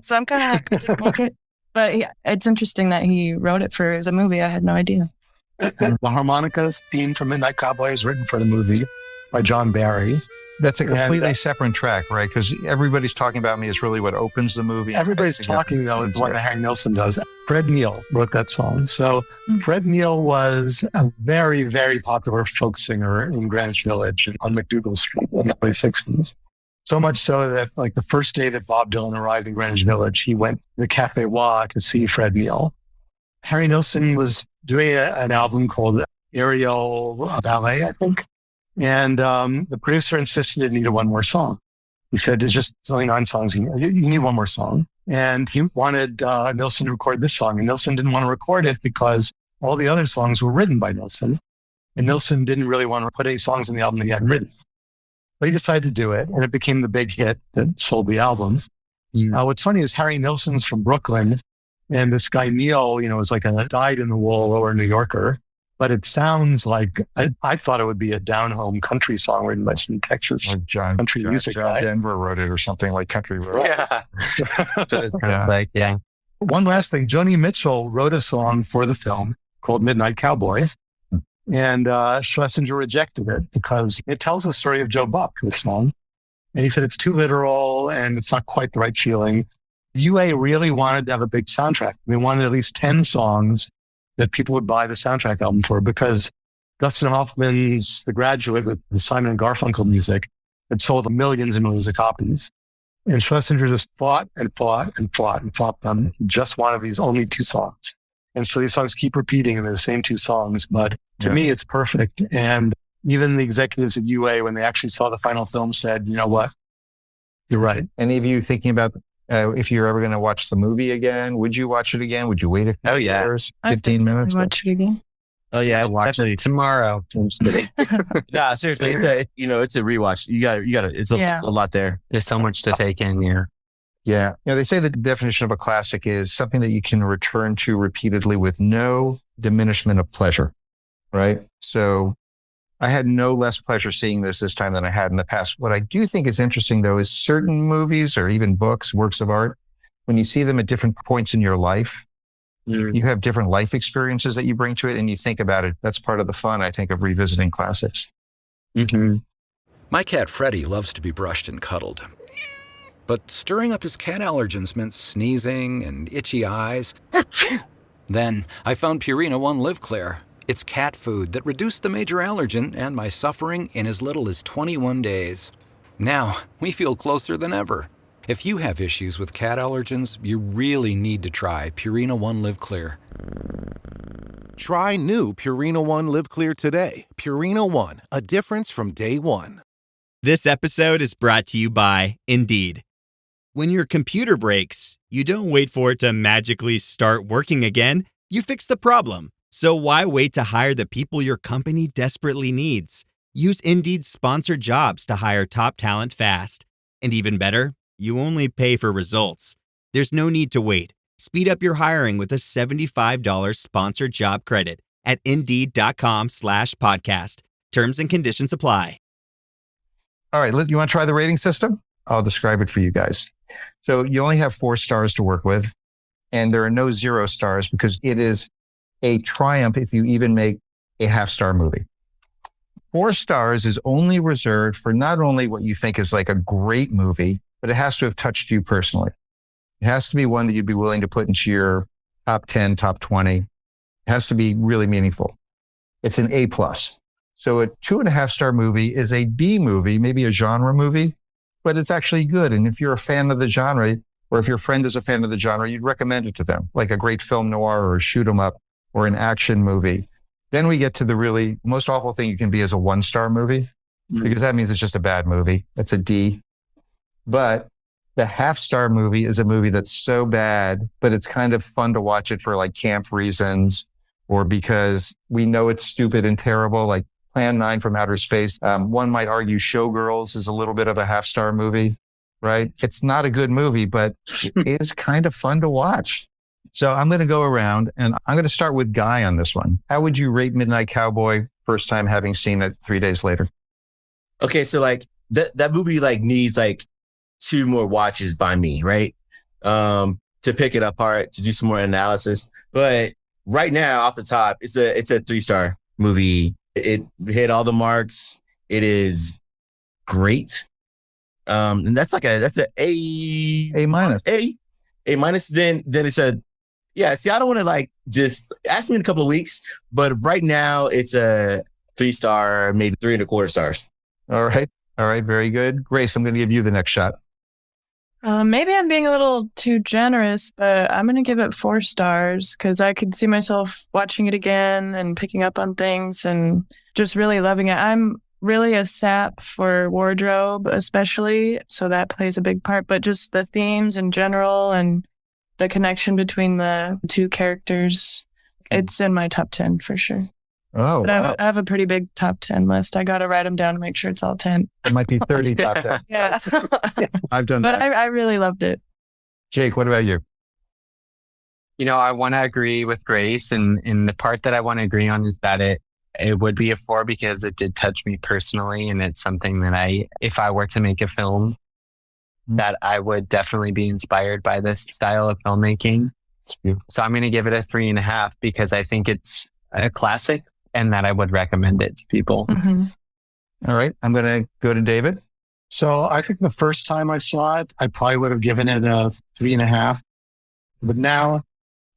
[SPEAKER 7] So I'm kind of happy it didn't make it. But yeah, it's interesting that he wrote it for the movie. I had no idea.
[SPEAKER 9] The harmonicas theme from Midnight Cowboy is written for the movie. by John Barry.
[SPEAKER 8] That's a completely separate track, right? Because Everybody's Talking About Me is really what opens the movie.
[SPEAKER 9] Everybody's Talking, though, is what Harry Nilsson does. Fred Neil wrote that song. So Fred Neil was a very, very popular folk singer in Greenwich Village on McDougal Street in the early 60s. So much so that like the first day that Bob Dylan arrived in Greenwich Village, he went to the Café Wa to see Fred Neil. Harry Nilsson was doing an album called Aerial Ballet, I think. And the producer insisted it needed one more song. He said, it's only 9 songs. You need one more song. And he wanted Nilsson to record this song. And Nilsson didn't want to record it because all the other songs were written by Nilsson. And Nilsson didn't really want to put any songs in the album that he hadn't written. But he decided to do it. And it became the big hit that sold the album. What's funny is Harry Nilsson's from Brooklyn. And this guy Neil, is like a dyed-in-the-wool lower New Yorker. But it sounds like, I thought it would be a down-home country song written by some Texas country music guy.
[SPEAKER 8] Denver wrote it or something like country road.
[SPEAKER 9] Yeah. One last thing. Joni Mitchell wrote a song for the film called Midnight Cowboy. And Schlesinger rejected it because it tells the story of Joe Buck, this song. And he said it's too literal and it's not quite the right feeling. UA really wanted to have a big soundtrack. They wanted at least 10 songs that people would buy the soundtrack album for because Dustin Hoffman's The Graduate with the Simon and Garfunkel music had sold millions and millions of copies. And Schlesinger just fought them. He just wanted these only 2 songs. And so these songs keep repeating and they're the same 2 songs. But to me, it's perfect. And even the executives at UA, when they actually saw the final film, said, you know what? You're right.
[SPEAKER 8] Any of you thinking about if you're ever going to watch the movie again, would you watch it again? Would you wait a few years, 15 minutes?
[SPEAKER 7] Watch it again.
[SPEAKER 10] Oh yeah,
[SPEAKER 11] I'll watch it tomorrow.
[SPEAKER 10] Nah, seriously, it's a rewatch. You got to. It's a lot there.
[SPEAKER 11] There's so much to take in here.
[SPEAKER 8] Yeah. They say the definition of a classic is something that you can return to repeatedly with no diminishment of pleasure, right? So I had no less pleasure seeing this time than I had in the past. What I do think is interesting, though, is certain movies or even books, works of art, when you see them at different points in your life, you have different life experiences that you bring to it and you think about it. That's part of the fun, I think, of revisiting classics.
[SPEAKER 13] My cat, Freddie, loves to be brushed and cuddled. But stirring up his cat allergens meant sneezing and itchy eyes. Then I found Purina One Live Clear. It's cat food that reduced the major allergen and my suffering in as little as 21 days. Now, we feel closer than ever. If you have issues with cat allergens, you really need to try Purina One Live Clear.
[SPEAKER 14] Try new Purina One Live Clear today. Purina One, a difference from day one.
[SPEAKER 15] This episode is brought to you by Indeed. When your computer breaks, you don't wait for it to magically start working again. You fix the problem. So why wait to hire the people your company desperately needs? Use Indeed's sponsored jobs to hire top talent fast. And even better, you only pay for results. There's no need to wait. Speed up your hiring with a $75 sponsored job credit at Indeed.com/podcast. Terms and conditions apply.
[SPEAKER 8] All right, you want to try the rating system? I'll describe it for you guys. So you only have 4 stars to work with, and there are no 0 stars because it is a triumph if you even make a half-star movie. 4 stars is only reserved for not only what you think is like a great movie, but it has to have touched you personally. It has to be one that you'd be willing to put into your top 10, top 20. It has to be really meaningful. It's an A+. So a 2.5-star movie is a B movie, maybe a genre movie, but it's actually good. And if you're a fan of the genre, or if your friend is a fan of the genre, you'd recommend it to them, like a great film noir or a shoot 'em up or an action movie. Then we get to the really most awful thing you can be as a 1-star movie, because that means it's just a bad movie. It's a D. But the half-star movie is a movie that's so bad, but it's kind of fun to watch it for like camp reasons or because we know it's stupid and terrible, like Plan 9 from Outer Space. One might argue Showgirls is a little bit of a half-star movie, right? It's not a good movie, but it is kind of fun to watch. So I'm going to go around and I'm going to start with Guy on this one. How would you rate Midnight Cowboy first time having seen it 3 days later?
[SPEAKER 10] Okay, so like that movie like needs like 2 more watches by me, right? To pick it apart, to do some more analysis. But right now, off the top, it's a 3-star movie. It hit all the marks. It is great. And that's a A minus. A minus. Then it's a, yeah. See, I don't want to like just ask me in a couple of weeks, but right now it's a 3-star, maybe 3.25 stars.
[SPEAKER 8] All right. Very good. Grace, I'm going to give you the next shot.
[SPEAKER 7] Maybe I'm being a little too generous, but I'm going to give it 4 stars because I could see myself watching it again and picking up on things and just really loving it. I'm really a sap for wardrobe, especially, so that plays a big part, but just the themes in general and the connection between the two characters, it's in my top 10 for sure.
[SPEAKER 8] Oh,
[SPEAKER 7] but I have a pretty big top 10 list. I got to write them down to make sure it's all 10.
[SPEAKER 8] It might be 30 top 10.
[SPEAKER 7] Yeah.
[SPEAKER 8] I've done that.
[SPEAKER 7] But I really loved it.
[SPEAKER 8] Jake, what about you?
[SPEAKER 11] You know, I want to agree with Grace. And the part that I want to agree on is that it would be a 4 because it did touch me personally. And it's something that if I were to make a film, that I would definitely be inspired by this style of filmmaking. So I'm going to give it a 3.5 because I think it's a classic and that I would recommend it to people.
[SPEAKER 7] Mm-hmm.
[SPEAKER 8] All right. I'm going to go to David.
[SPEAKER 9] So I think the first time I saw it, I probably would have given it a 3.5. But now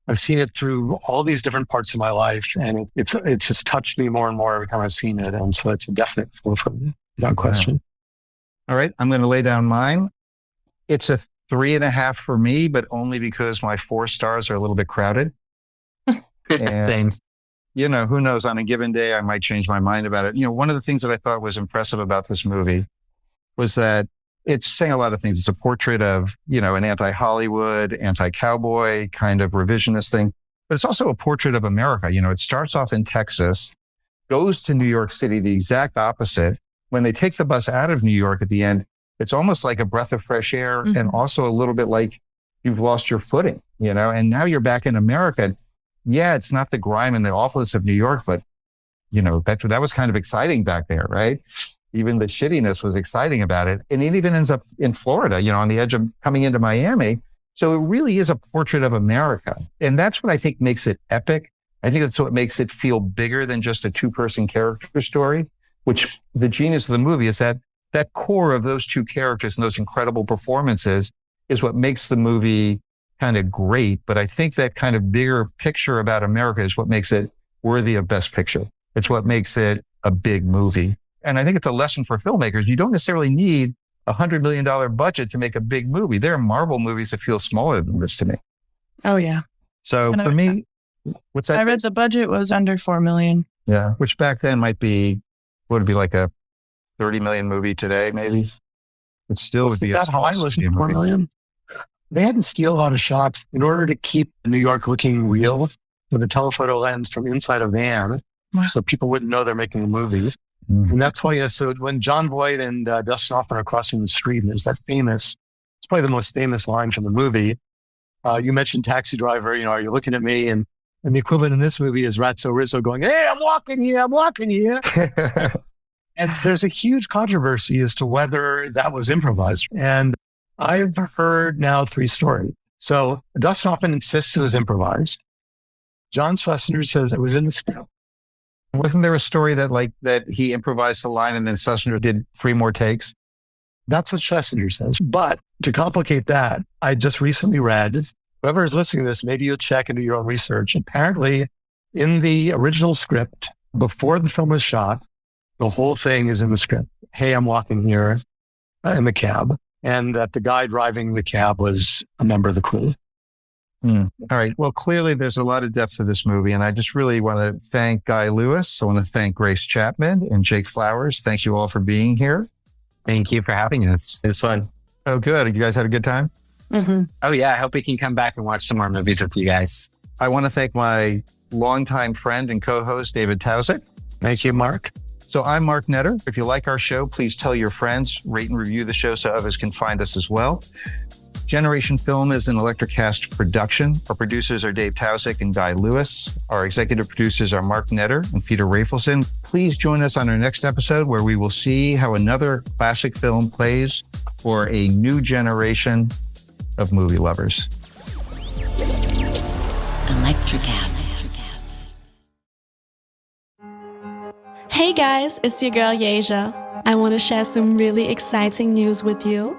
[SPEAKER 9] I've seen it through all these different parts of my life, and it's just touched me more and more every time I've seen it. And so it's a definite 4 for me, without question.
[SPEAKER 8] All right. I'm going to lay down mine. It's a 3.5 for me, but only because my 4 stars are a little bit crowded. And, you know, who knows, on a given day, I might change my mind about it. You know, one of the things that I thought was impressive about this movie was that it's saying a lot of things. It's a portrait of, you know, an anti-Hollywood, anti-cowboy kind of revisionist thing, but it's also a portrait of America. You know, it starts off in Texas, goes to New York City, the exact opposite. When they take the bus out of New York at the end, it's almost like a breath of fresh air and also a little bit like you've lost your footing, you know, and now you're back in America. Yeah, it's not the grime and the awfulness of New York, but, you know, that was kind of exciting back there, right? Even the shittiness was exciting about it. And it even ends up in Florida, you know, on the edge of coming into Miami. So it really is a portrait of America. And that's what I think makes it epic. I think that's what makes it feel bigger than just a 2-person character story, which the genius of the movie is that core of those 2 characters and those incredible performances is what makes the movie kind of great. But I think that kind of bigger picture about America is what makes it worthy of Best Picture. It's what makes it a big movie. And I think it's a lesson for filmmakers. You don't necessarily need $100 million budget to make a big movie. There are Marvel movies that feel smaller than this to me.
[SPEAKER 7] Oh, yeah.
[SPEAKER 8] So for me, what's that?
[SPEAKER 7] I read the budget was under $4 million.
[SPEAKER 8] Yeah. Which back then would it be like a 30 million movie today, maybe? It still would be
[SPEAKER 9] that high was $4 million. They had to steal a lot of shots in order to keep New York looking real with a telephoto lens from inside a van, so people wouldn't know they're making a movie. And that's why, so when Jon Voight and Dustin Hoffman are crossing the street, and there's that it's probably the most famous line from the movie. You mentioned Taxi Driver, you know, are you looking at me? And the equivalent in this movie is Ratso Rizzo going, hey, I'm walking here. And there's a huge controversy as to whether that was improvised. And I've heard now 3 stories. So Dustin Hoffman insists it was improvised. John Schlesinger says it was in the script.
[SPEAKER 8] Wasn't there a story that he improvised the line and then Schlesinger did 3 more takes?
[SPEAKER 9] That's what Schlesinger says. But to complicate that, I just recently read, whoever is listening to this, maybe you'll check and do your own research. Apparently, in the original script, before the film was shot, the whole thing is in the script. Hey, I'm walking here in the cab. And that the guy driving the cab was a member of the crew.
[SPEAKER 8] All right. Well, clearly there's a lot of depth to this movie. And I just really want to thank Guy Lewis. I want to thank Grace Chapman and Jake Flowers. Thank you all for being here.
[SPEAKER 11] Thank you for having us.
[SPEAKER 10] It's fun.
[SPEAKER 8] Oh, good. You guys had a good time?
[SPEAKER 7] Mm-hmm.
[SPEAKER 11] Oh, yeah. I hope we can come back and watch some more movies with you guys.
[SPEAKER 8] I want to thank my longtime friend and co-host, David Tauzik.
[SPEAKER 9] Thank you, Mark.
[SPEAKER 8] So I'm Mark Netter. If you like our show, please tell your friends, rate and review the show so others can find us as well. Generation Film is an Electrocast production. Our producers are Dave Tauzik and Guy Lewis. Our executive producers are Mark Netter and Peter Rafelson. Please join us on our next episode where we will see how another classic film plays for a new generation of movie lovers.
[SPEAKER 16] Electrocast. Hey guys, it's your girl Yasia. I want to share some really exciting news with you.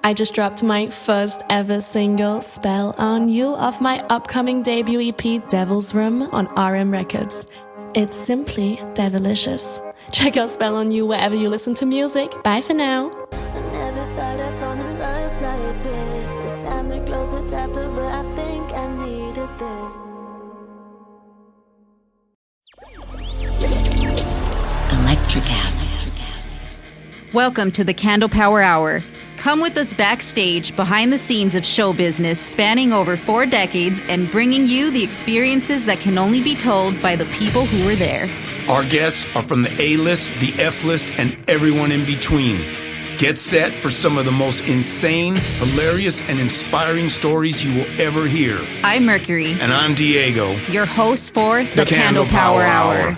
[SPEAKER 16] I just dropped my first ever single, Spell on You, off my upcoming debut EP, Devil's Room, on RM Records. It's simply devilicious. Check out Spell on You wherever you listen to music. Bye for now.
[SPEAKER 17] I never thought I'd fall in love like this. It's time to close the chapter, but I think I needed this.
[SPEAKER 18] Electricast. Welcome to the Candle Power Hour. Come with us backstage, behind the scenes of show business spanning over 4 decades and bringing you the experiences that can only be told by the people who were there.
[SPEAKER 19] Our guests are from the A-list, the F-list, and everyone in between. Get set for some of the most insane, hilarious, and inspiring stories you will ever hear.
[SPEAKER 18] I'm Mercury.
[SPEAKER 19] And I'm Diego.
[SPEAKER 18] Your host for the Candle Power Hour.